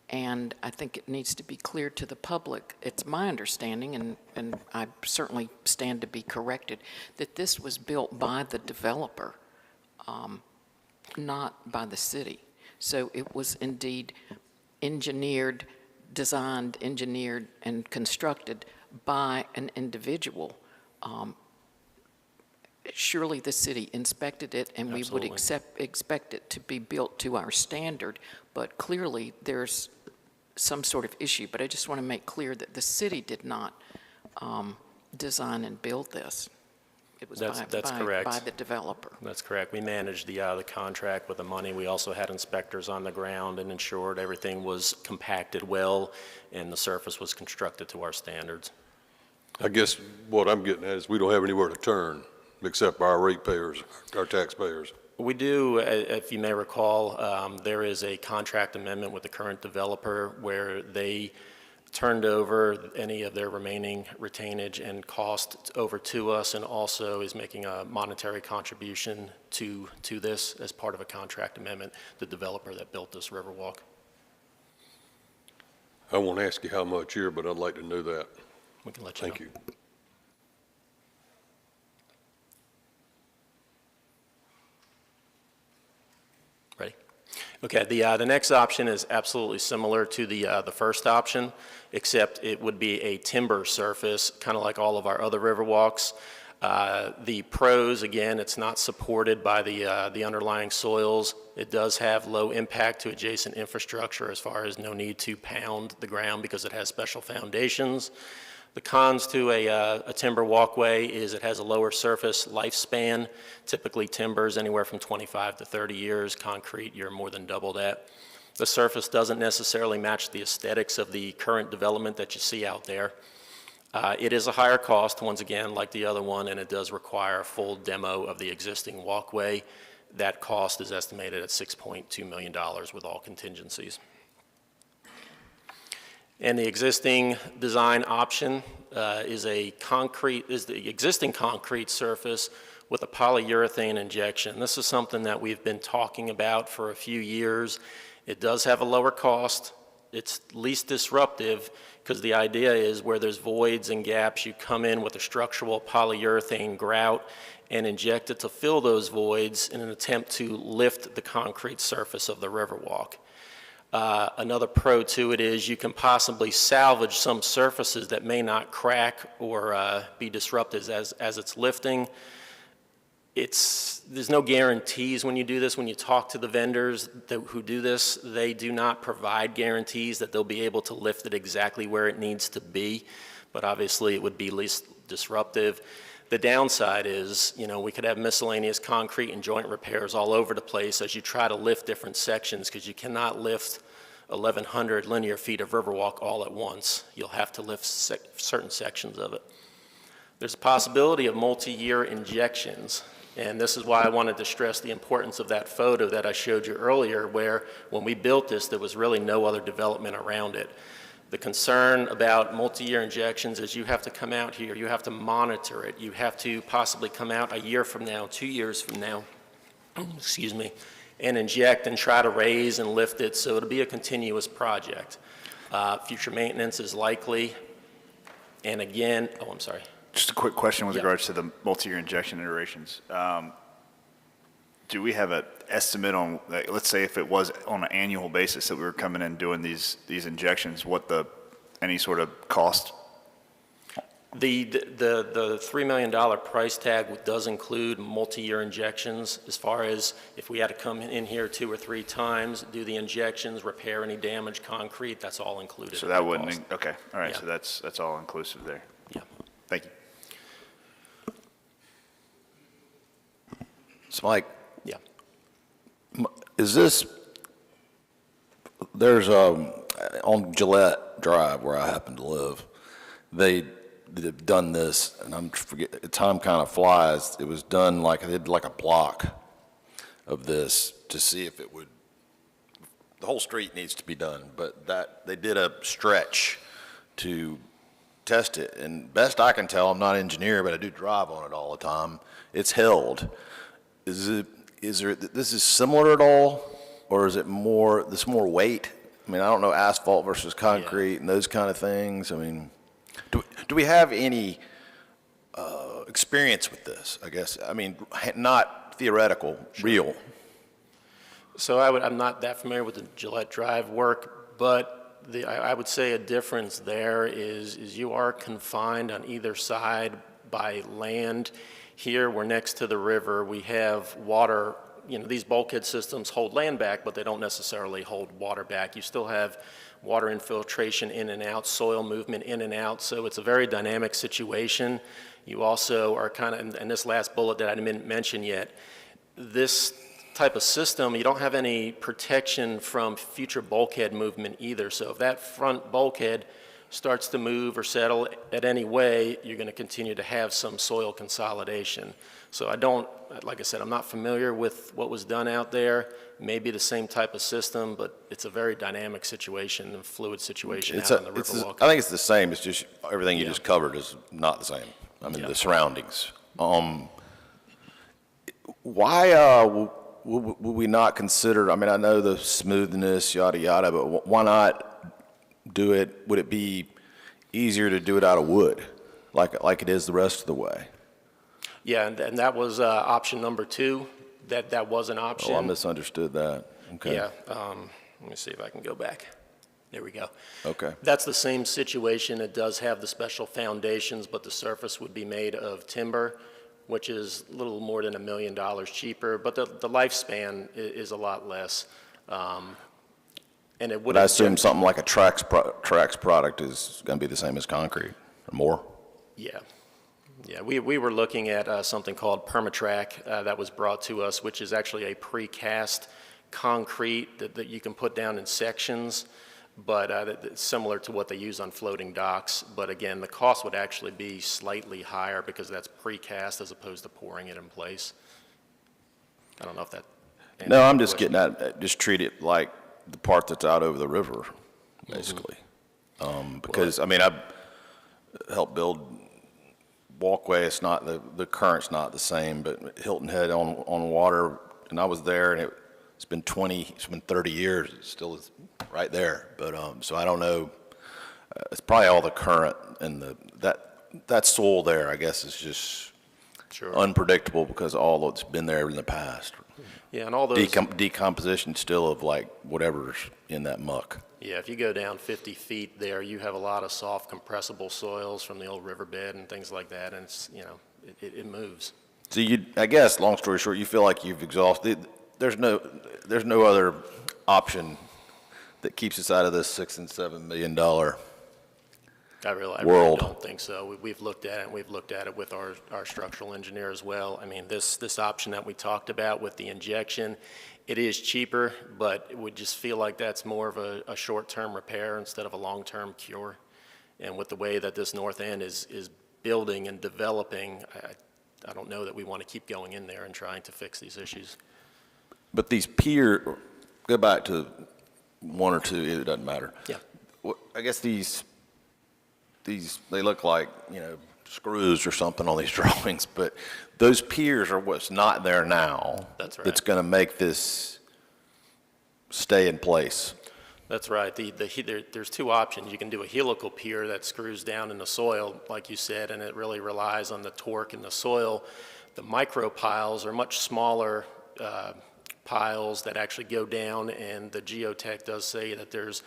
And I think it needs to be clear to the public, it's my understanding, and I certainly stand to be corrected, that this was built by the developer, not by the city. So it was indeed engineered, designed, engineered, and constructed by an individual. Surely the city inspected it, and we would expect it to be built to our standard, but clearly there's some sort of issue. But I just want to make clear that the city did not design and build this. It was That's correct. by the developer. That's correct. We managed the contract with the money. We also had inspectors on the ground and ensured everything was compacted well and the surface was constructed to our standards. I guess what I'm getting at is we don't have anywhere to turn except our ratepayers, our taxpayers. We do, if you may recall, there is a contract amendment with the current developer where they turned over any of their remaining retainage and cost over to us, and also is making a monetary contribution to this as part of a contract amendment, the developer that built this Riverwalk. I won't ask you how much here, but I'd like to know that. We can let you know. Thank you. Ready? Okay, the next option is absolutely similar to the first option, except it would be a timber surface, kind of like all of our other Riverwalks. The pros, again, it's not supported by the underlying soils. It does have low impact to adjacent infrastructure as far as no need to pound the ground because it has special foundations. The cons to a timber walkway is it has a lower surface lifespan. Typically timbers anywhere from 25 to 30 years. Concrete, you're more than double that. The surface doesn't necessarily match the aesthetics of the current development that you see out there. It is a higher cost, once again, like the other one, and it does require a full demo of the existing walkway. That cost is estimated at $6.2 million with all contingencies. And the existing design option is the existing concrete surface with a polyurethane injection. This is something that we've been talking about for a few years. It does have a lower cost. It's least disruptive because the idea is where there's voids and gaps, you come in with a structural polyurethane grout and inject it to fill those voids in an attempt to lift the concrete surface of the Riverwalk. Another pro to it is you can possibly salvage some surfaces that may not crack or be disrupted as it's lifting. There's no guarantees when you do this. When you talk to the vendors who do this, they do not provide guarantees that they'll be able to lift it exactly where it needs to be, but obviously it would be least disruptive. The downside is, we could have miscellaneous concrete and joint repairs all over the place as you try to lift different sections, because you cannot lift 1,100 linear feet of Riverwalk all at once. You'll have to lift certain sections of it. There's a possibility of multi-year injections, and this is why I wanted to stress the importance of that photo that I showed you earlier, where when we built this, there was really no other development around it. The concern about multi-year injections is you have to come out here, you have to monitor it, you have to possibly come out a year from now, 2 years from now, excuse me, and inject and try to raise and lift it, so it'll be a continuous project. Future maintenance is likely, and again, I'm sorry. Just a quick question with Yeah. regards to the multi-year injection iterations. Do we have an estimate on, like, let's say if it was on an annual basis that we were coming in doing these injections, what any sort of cost? The $3 million price tag does include multi-year injections, as far as if we had to come in here 2 or 3 times, do the injections, repair any damaged concrete, that's all included. So in that the wouldn't, cost. okay, all right, Yeah. so that's all inclusive there. Yeah. Thank you. So Mike? Yeah. Is this, there's on Gillette Drive where I happen to live, they've done this, and I'm forget, time kind of flies. It was done they did like a block of this to see if it would, the whole street needs to be done, but they did a stretch to test it, and best I can tell, I'm not an engineer, but I do drive on it all the time, it's held. This is similar at all, or is it more weight? I mean, I don't know, asphalt versus concrete and those kind of things. I mean, do we have any experience with this, I guess? I mean, not theoretical, real. So I'm not that familiar with the Gillette Drive work, but I would say a difference there is you are confined on either side by land. Here, we're next to the river. We have water. These bulkhead systems hold land back, but they don't necessarily hold water back. You still have water infiltration in and out, soil movement in and out, so it's a very dynamic situation. You also are kind of, and this last bullet that I didn't mention yet, this type of system, you don't have any protection from future bulkhead movement either. So if that front bulkhead starts to move or settle at any way, you're going to continue to have some soil consolidation. So like I said, I'm not familiar with what was done out there. Maybe the same type of system, but it's a very dynamic situation and fluid situation out on the Riverwalk. I think it's the same. It's just everything you just covered is not the same. I mean, the surroundings. Why would we not consider, I mean, I know the smoothness, yada, yada, but why not do it? Would it be easier to do it out of wood like it is the rest of the way? Yeah, and that was option number 2. That was an option. Oh, I misunderstood that. Okay. Yeah. Let me see if I can go back. There we go. Okay. That's the same situation. It does have the special foundations, but the surface would be made of timber, which is a little more than $1 million cheaper, but the lifespan is a lot less. And it would. But I assume something like a Trax product is going to be the same as concrete, or more? Yeah. Yeah, we were looking at something called Permatrack that was brought to us, which is actually a precast concrete that you can put down in sections, but it's similar to what they use on floating docks. But again, the cost would actually be slightly higher because that's precast as opposed to pouring it in place. I don't know if that. No, I'm just getting at, just treat it like the part that's out over the river, basically. Because, I mean, I've helped build walkway, it's not, the current's not the same, but Hilton Head on water, and I was there, and it's been 30 years, it still is right there. But, so I don't know, it's probably all the current, and that soil there, I guess, is just unpredictable because all that's been there in the past. Yeah, and all those. Decomposition still of like whatever's in that muck. Yeah, if you go down 50 feet there, you have a lot of soft compressible soils from the old riverbed and things like that, and it's, you know, it moves. So I guess, long story short, you feel like you've exhausted, there's no other option that keeps us out of this $6 and $7 million I really world. don't think so. We've looked at it, and we've looked at it with our structural engineer as well. I mean, this option that we talked about with the injection, it is cheaper, but it would just feel like that's more of a short-term repair instead of a long-term cure. And with the way that this north end is building and developing, I don't know that we want to keep going in there and trying to fix these issues. But these go back to one or two, it doesn't matter. Yeah. I guess these, they look like, you know, screws or something on these drawings, but those piers are what's not there now. That's right. That's going to make this stay in place. That's right. There's two options. You can do a helical pier that screws down in the soil, like you said, and it really relies on the torque in the soil. The micro piles are much smaller piles that actually go down, and the geotech does say that there's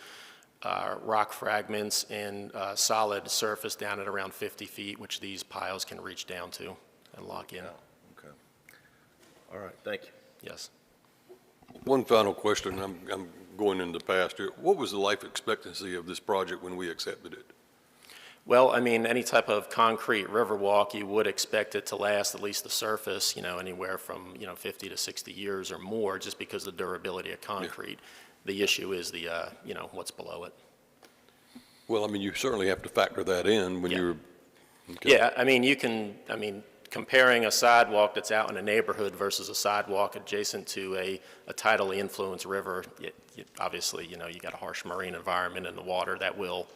rock fragments and solid surface down at around 50 feet, which these piles can reach down to and lock in. Okay. All right. Thank you. Yes. One final question, I'm going in the past here. What was the life expectancy of this project when we accepted it? Well, I mean, any type of concrete river walk, you would expect it to last, at least the surface, you know, anywhere from, 50 to 60 years or more, just because of the durability of concrete. Yeah. The issue is the, what's below it. Well, I mean, you certainly have to factor that in when you're. Okay. Yeah, comparing a sidewalk that's out in a neighborhood versus a sidewalk adjacent to a tidally influenced river, obviously, you got a harsh marine environment in the water that will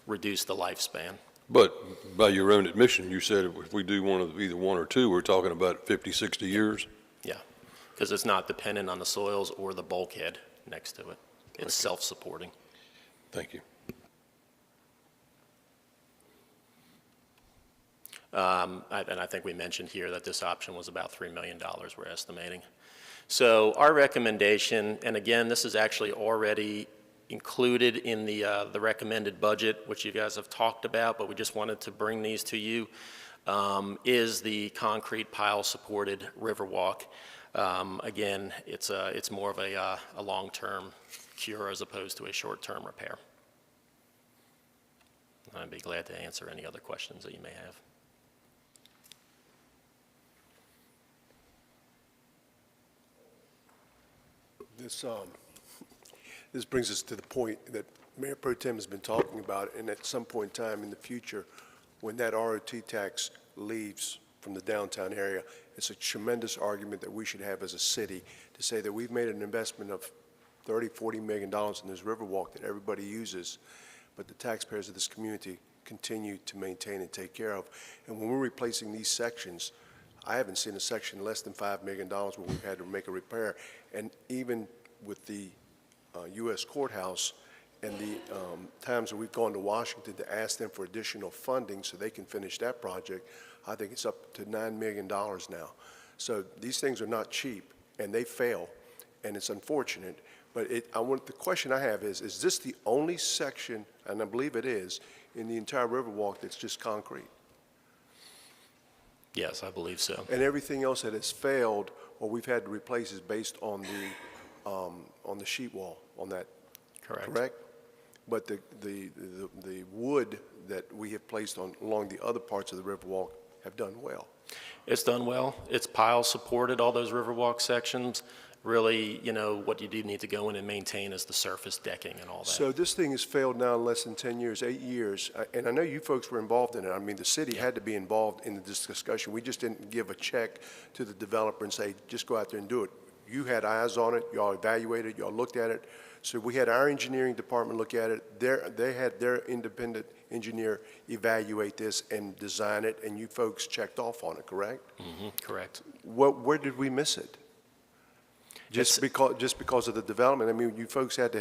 reduce the lifespan. But by your own admission, you said if we do either one or two, we're talking about 50, 60 years? Yeah, because it's not dependent on the soils or the bulkhead next to it. It's self-supporting. Thank you. And I think we mentioned here that this option was about $3 million we're estimating. So our recommendation, and again, this is actually already included in the recommended budget, which you guys have talked about, but we just wanted to bring these to you, is the concrete pile-supported Riverwalk. Again, it's more of a long-term cure as opposed to a short-term repair. I'd be glad to answer any other questions that you may have. This brings us to the point that Mayor Pro Tem has been talking about, and at some point in time in the future, when that ROT tax leaves from the downtown area, it's a tremendous argument that we should have as a city to say that we've made an investment of $30–40 million in this Riverwalk that everybody uses, but the taxpayers of this community continue to maintain and take care of. And when we're replacing these sections, I haven't seen a section less than $5 million where we've had to make a repair. And even with the U.S. courthouse and the times that we've gone to Washington to ask them for additional funding so they can finish that project, I think it's up to $9 million now. So these things are not cheap, and they fail, and it's unfortunate. But the question I have is this the only section, and I believe it is, in the entire Riverwalk that's just concrete? Yes, I believe so. And everything else that has failed or we've had to replace is based on the sheet wall, on that? Correct? But the wood that we have placed along the other parts of the Riverwalk have done well. It's done well. It's pile supported, all those Riverwalk sections. Really, what you do need to go in and maintain is the surface decking and all that. So this thing has failed now in less than 10 years, 8 years, and I know you folks were involved in it. I mean, the city had to be involved in this discussion. We just didn't give a check to the developer and say, just go out there and do it. You had eyes on it, y'all evaluated, y'all looked at it. So we had our engineering department look at it. They had their independent engineer evaluate this and design it, and you folks checked off on it, correct? Correct. Where did we miss it? Just because of the development. I mean, you folks have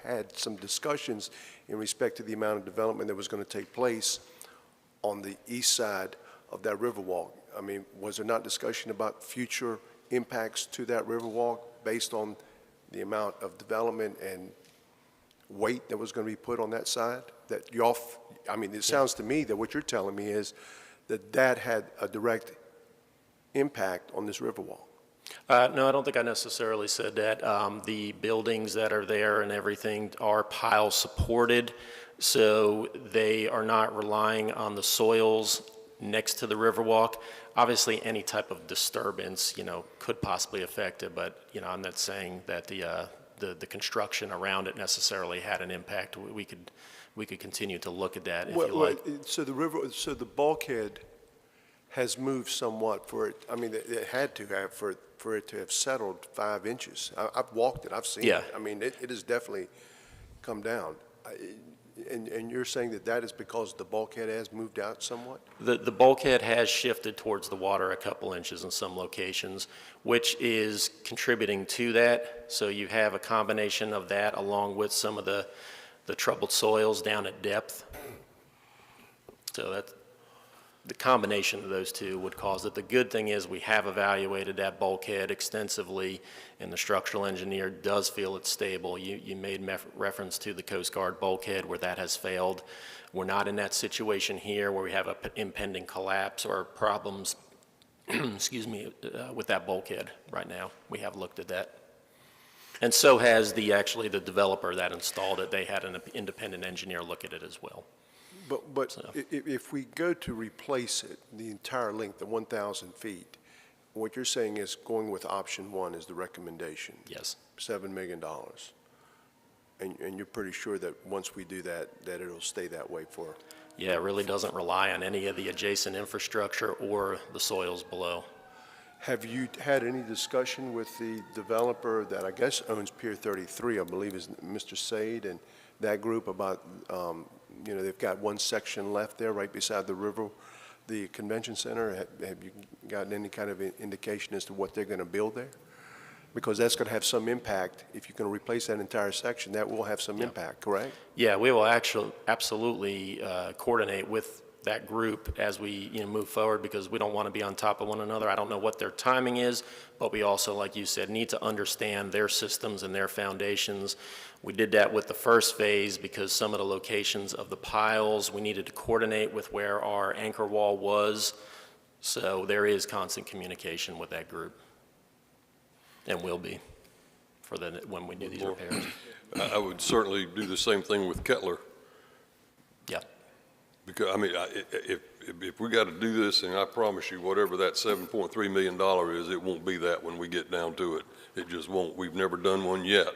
had some discussions in respect to the amount of development that was going to take place on the east side of that Riverwalk. I mean, was there not discussion about future impacts to that Riverwalk based on the amount of development and weight that was going to be put on that side? That y'all, I mean, it sounds to me that what you're telling me is that had a direct impact on this Riverwalk. No, I don't think I necessarily said that. The buildings that are there and everything are pile supported, so they are not relying on the soils next to the Riverwalk. Obviously, any type of disturbance, could possibly affect it, but, I'm not saying that the construction around it necessarily had an impact. We could continue to look at that if you like. So the bulkhead has moved somewhat for it. I mean, it had to have for it to have settled 5 inches. I've walked it, I've seen it. I mean, it has definitely come down. And you're saying that is because the bulkhead has moved out somewhat? The bulkhead has shifted towards the water a couple inches in some locations, which is contributing to that. So you have a combination of that along with some of the troubled soils down at depth. So that's the combination of those two would cause it. The good thing is we have evaluated that bulkhead extensively, and the structural engineer does feel it's stable. You made reference to the Coast Guard bulkhead where that has failed. We're not in that situation here where we have an impending collapse or problems excuse me, with that bulkhead right now. We have looked at that. And so has actually the developer that installed it. They had an independent engineer look at it as well. But if we go to replace it, the entire length, the 1,000 feet, what you're saying is going with option 1 is the recommendation? Yes. $7 million. And you're pretty sure that once we do that it'll stay that way for? Yeah, it really doesn't rely on any of the adjacent infrastructure or the soils below. Have you had any discussion with the developer that I guess owns Pier 33, I believe is Mr. Said, and that group about, they've got one section left there right beside the river, the convention center. Have you gotten any kind of indication as to what they're going to build there? Because that's going to have some impact. If you're going to replace that entire section, that will have some impact, correct? Yeah, we will absolutely coordinate with that group as we move forward, because we don't want to be on top of one another. I don't know what their timing is, but we also, like you said, need to understand their systems and their foundations. We did that with the first phase because some of the locations of the piles, we needed to coordinate with where our anchor wall was. So there is constant communication with that group, and will be for when we do these repairs. I would certainly do the same thing with Kettler. Yeah. Because, I mean, if we got to do this, and I promise you, whatever that $7.3 million is, it won't be that when we get down to it. It just won't. We've never done one yet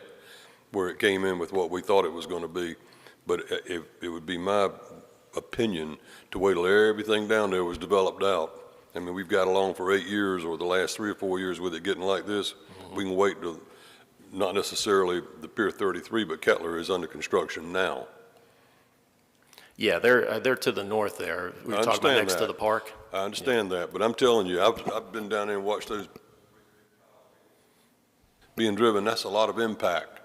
where it came in with what we thought it was going to be. But it would be my opinion to wait till everything down there was developed out. I mean, we've got along for 8 years or the last 3 or 4 years with it getting like this. We can wait till, not necessarily the Pier 33, but Kettler is under construction now. Yeah, they're to the north there. We're talking about next to the park. I understand that, but I'm telling you, I've been down there and watched those being driven. That's a lot of impact,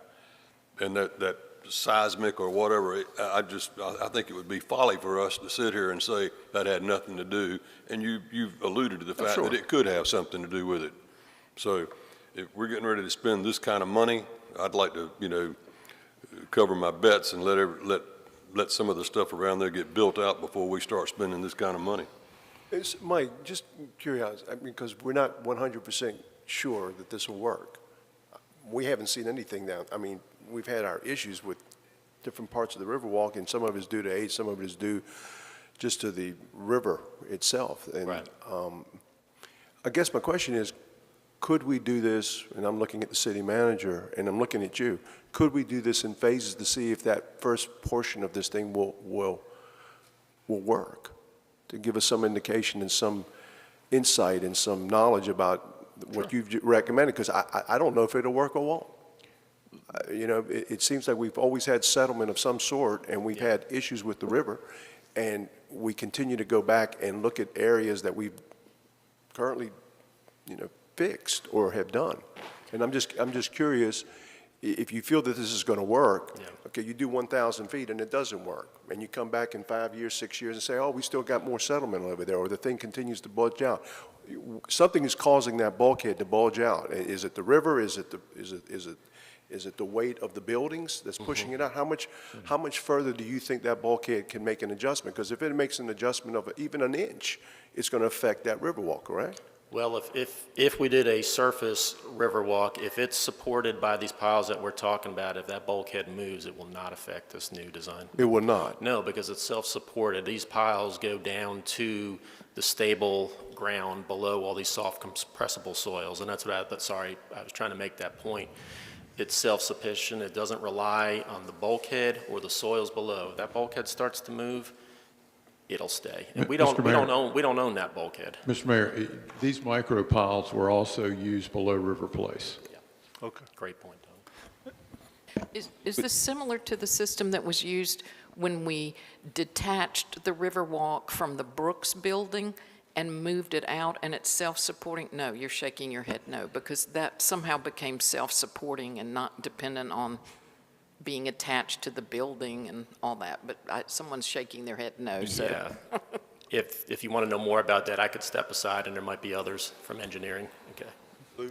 and that seismic or whatever. I think it would be folly for us to sit here and say that had nothing to do. And you've alluded to the fact that it could have something to do with it. So if we're getting ready to spend this kind of money, I'd like to, cover my bets and let some of the stuff around there get built out before we start spending this kind of money. Mike, just curious, because we're not 100% sure that this will work. We haven't seen anything now. I mean, we've had our issues with different parts of the Riverwalk, and some of it is due to age, some of it is due just to the river itself. And, right. I guess my question is, could we do this, and I'm looking at the city manager, and I'm looking at you, could we do this in phases to see if that first portion of this thing will work? To give us some indication and some insight and some knowledge about what you've recommended, because I don't know if it'll work or won't. You know, it seems like we've always had settlement of some sort, and we've had issues with the river, and we continue to go back and look at areas that we've currently, you know, fixed or have done. And I'm just curious, if you feel that this is going to work, okay, you do 1,000 feet and it doesn't work, and you come back in 5 years, 6 years and say, oh, we still got more settlement over there, or the thing continues to bulge out. Something is causing that bulkhead to bulge out. Is it the river? Is it the weight of the buildings that's pushing it out? How much further do you think that bulkhead can make an adjustment? Because if it makes an adjustment of even an inch, it's going to affect that Riverwalk, correct? Well, if we did a surface Riverwalk, if it's supported by these piles that we're talking about, if that bulkhead moves, it will not affect this new design. It will not? No, because it's self-supported. These piles go down to the stable ground below all these soft compressible soils, and that's what I was trying to make that point. It's self-sufficient. It doesn't rely on the bulkhead or the soils below. If that bulkhead starts to move, it'll stay. And we don't own that bulkhead. Mr. Mayor, these micro piles were also used below River Place. Yeah. Okay. Great point, Tom. Is this similar to the system that was used when we detached the Riverwalk from the Brooks building and moved it out, and it's self-supporting? No, you're shaking your head no, because that somehow became self-supporting and not dependent on being attached to the building and all that, but someone's shaking their head no, so. Yeah. If you want to know more about that, I could step aside, and there might be others from engineering. Okay. Lou?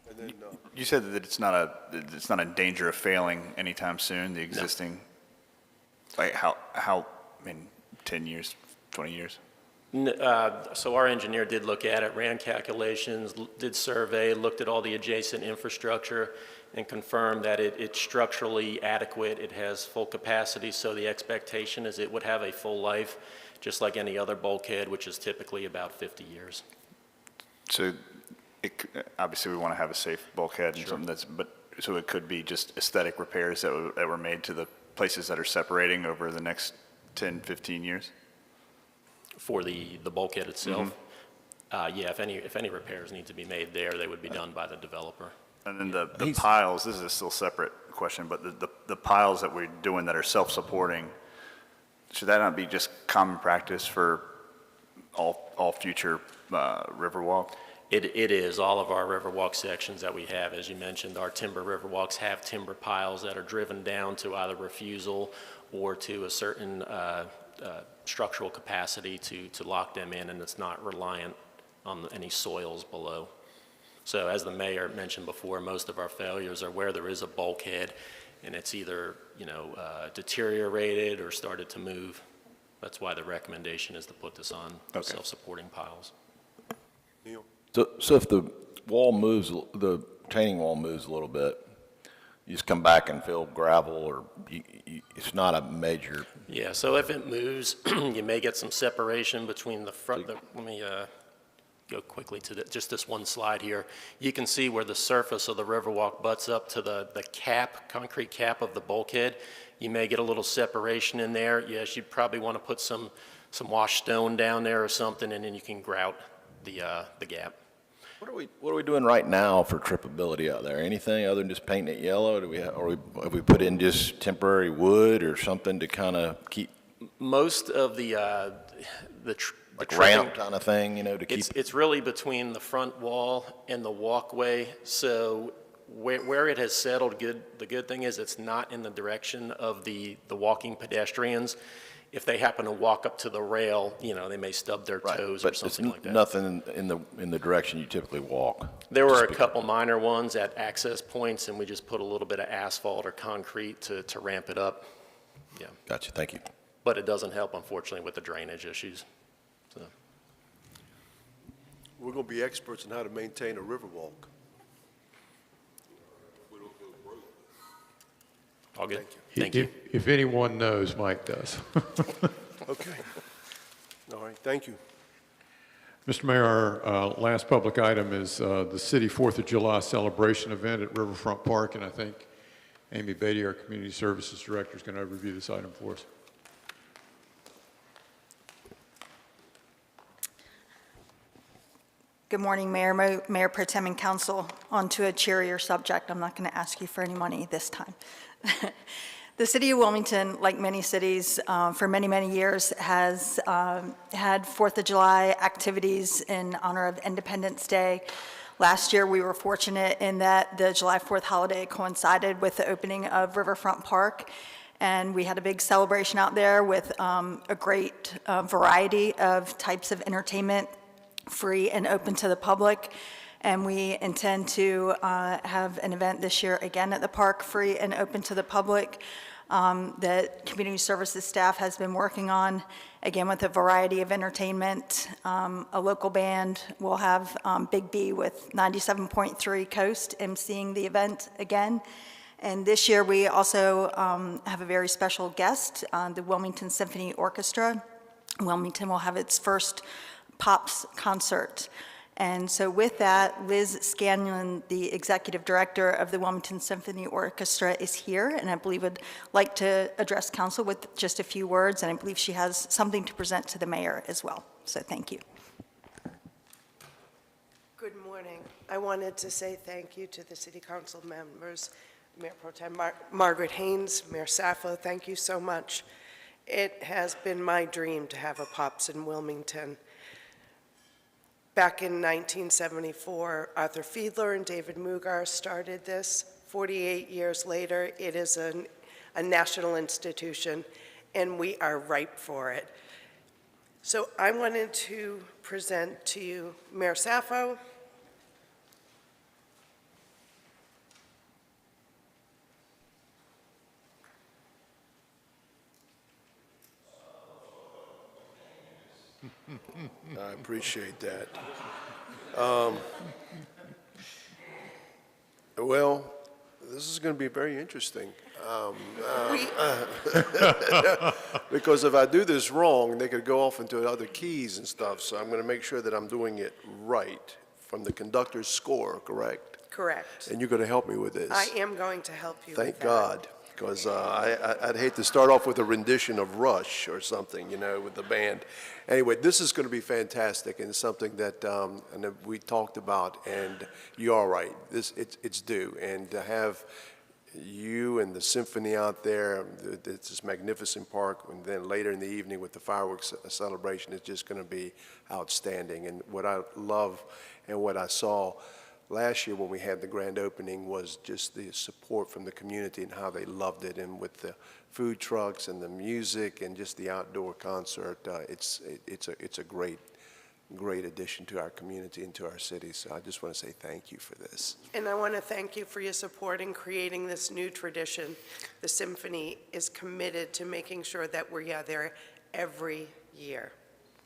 And then, You said that it's not in danger of failing anytime soon, the existing, like how, I mean, 10 years, 20 years? So our engineer did look at it, ran calculations, did survey, looked at all the adjacent infrastructure, and confirmed that it's structurally adequate. It has full capacity, so the expectation is it would have a full life, just like any other bulkhead, which is typically about 50 years. So obviously we want to have a safe bulkhead and something so it could be just aesthetic repairs that were made to the places that are separating over the next 10, 15 years? For the bulkhead itself? Yeah, if any repairs need to be made there, they would be done by the developer. And then the piles, this is a still separate question, but the piles that we're doing that are self-supporting, should that not be just common practice for all future Riverwalk? It is. All of our Riverwalk sections that we have, as you mentioned, our timber Riverwalks have timber piles that are driven down to either refusal or to a certain structural capacity to lock them in, and it's not reliant on any soils below. So as the mayor mentioned before, most of our failures are where there is a bulkhead and it's either, deteriorated or started to move. That's why the recommendation is to put this on self-supporting piles. Neil? So if the wall moves, the retaining wall moves a little bit, you just come back and fill gravel, or it's not a major... Yeah, so if it moves, you may get some separation between the front, let me go quickly to just this one slide here. You can see where the surface of the Riverwalk butts up to the concrete cap of the bulkhead. You may get a little separation in there. Yes, you'd probably want to put some washed stone down there or something, and then you can grout the gap. What are we doing right now for trippability out there? Anything other than just painting it yellow? Have we put in just temporary wood or something to kind of keep? Most of the ramp kind of thing, to keep. It's really between the front wall and the walkway. So where it has settled, the good thing is it's not in the direction of the walking pedestrians. If they happen to walk up to the rail, they may stub their toes or something like that. Nothing in the direction you typically walk. There were a couple minor ones at access points, and we just put a little bit of asphalt or concrete to ramp it up. Yeah. Gotcha. Thank you. But it doesn't help, unfortunately, with the drainage issues. So. We're going to be experts in how to maintain a Riverwalk. All good. Thank you. Thank you. If anyone knows, Mike does. Okay. All right, thank you. Mr. Mayor, our last public item is the City 4th of July celebration event at Riverfront Park, and I think Amy Beatty, our Community Services Director, is going to overview this item for us. Good morning, Mayor, Mayor Pro Tem and Council. On to a cheerier subject. I'm not going to ask you for any money this time. The City of Wilmington, like many cities, for many, many years has had 4th of July activities in honor of Independence Day. Last year, we were fortunate in that the July 4th holiday coincided with the opening of Riverfront Park, and we had a big celebration out there with a great variety of types of entertainment, free and open to the public. And we intend to have an event this year again at the park, free and open to the public, that community services staff has been working on, again with a variety of entertainment. A local band will have Big B with 97.3 Coast emceeing the event again. And this year we also have a very special guest, the Wilmington Symphony Orchestra. Wilmington will have its first Pops concert. And so with that, Liz Scanlon, the Executive Director of the Wilmington Symphony Orchestra, is here, and I believe would like to address council with just a few words, and I believe she has something to present to the mayor as well. So thank you. Good morning. I wanted to say thank you to the City Council members, Mayor Pro Tem Margaret Haynes, Mayor Saffo, thank you so much. It has been my dream to have a Pops in Wilmington. Back in 1974, Arthur Fiedler and David Mugar started this. 48 years later, it is a national institution, and we are ripe for it. So I wanted to present to you Mayor Saffo, I appreciate that. Well, this is going to be very interesting. Because if I do this wrong, they could go off into other keys and stuff, so I'm going to make sure that I'm doing it right from the conductor's score, correct? correct. And you're going to help me with this. I am going to help you with Thank that. God, because I'd hate to start off with a rendition of Rush or something, you know, with the band. Anyway, this is going to be fantastic and something that and that we talked about, and you're all right. It's due. And to have you and the symphony out there, it's this magnificent park, and then later in the evening with the fireworks celebration, it's just going to be outstanding. And what I love and what I saw last year when we had the grand opening was just the support from the community and how they loved it, and with the food trucks and the music and just the outdoor concert, it's a great addition to our community and to our city. So I just want to say thank you for this. And I want to thank you for your support in creating this new tradition. The symphony is committed to making sure that we're there every year.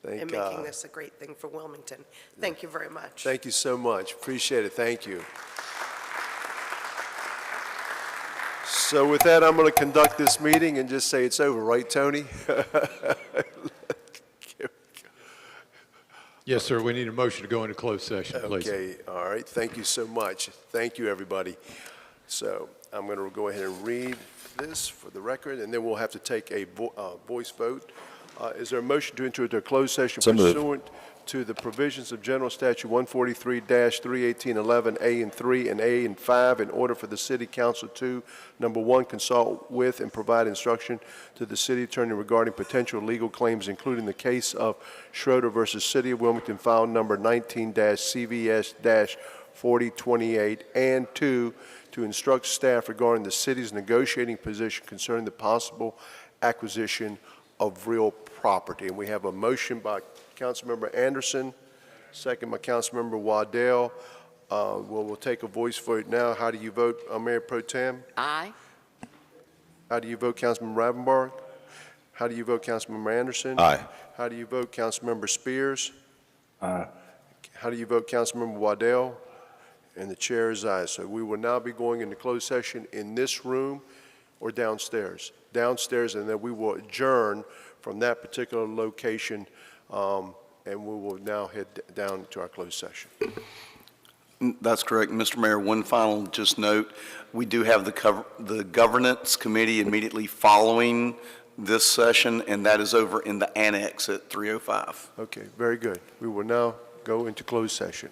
Thank and making this a great thing for Wilmington. Thank you very much. Thank you so much. Appreciate it. Thank you. So with that, I'm going to conduct this meeting and just say it's over, right, Tony? Yes, sir. We need a motion to go into closed session, please. Okay, all right. Thank you so much. Thank you, everybody. So I'm going to go ahead and read this for the record, and then we'll have to take a voice vote. Is there a motion to enter into a closed session pursuant to the provisions of General Statute 143-31811A and 3 and A and 5 in order for the City Council to, number one, consult with and provide instruction to the City Attorney regarding potential legal claims, including the case of Schroeder versus City of Wilmington, file number 19-CVS-4028, and two, to instruct staff regarding the city's negotiating position concerning the possible acquisition of real property. And we have a motion by Councilmember Anderson, second by Councilmember Waddell. We'll take a voice vote now. How do you vote, Mayor Pro Tem? Aye. How do you vote, Councilmember Ravenbarg? How do you vote, Councilmember Anderson? Aye. How do you vote, Councilmember Spears? Aye. How do you vote, Councilmember Waddell? And the chair is aye. So we will now be going into closed session in this room or downstairs? Downstairs, and then we will adjourn from that particular location, and and we will now head down to our closed session. That's correct. Mr. Mayor, one final just note, we do have the governance committee immediately following this session, and that is over in the annex at 305. Okay, very good. We will now go into closed session.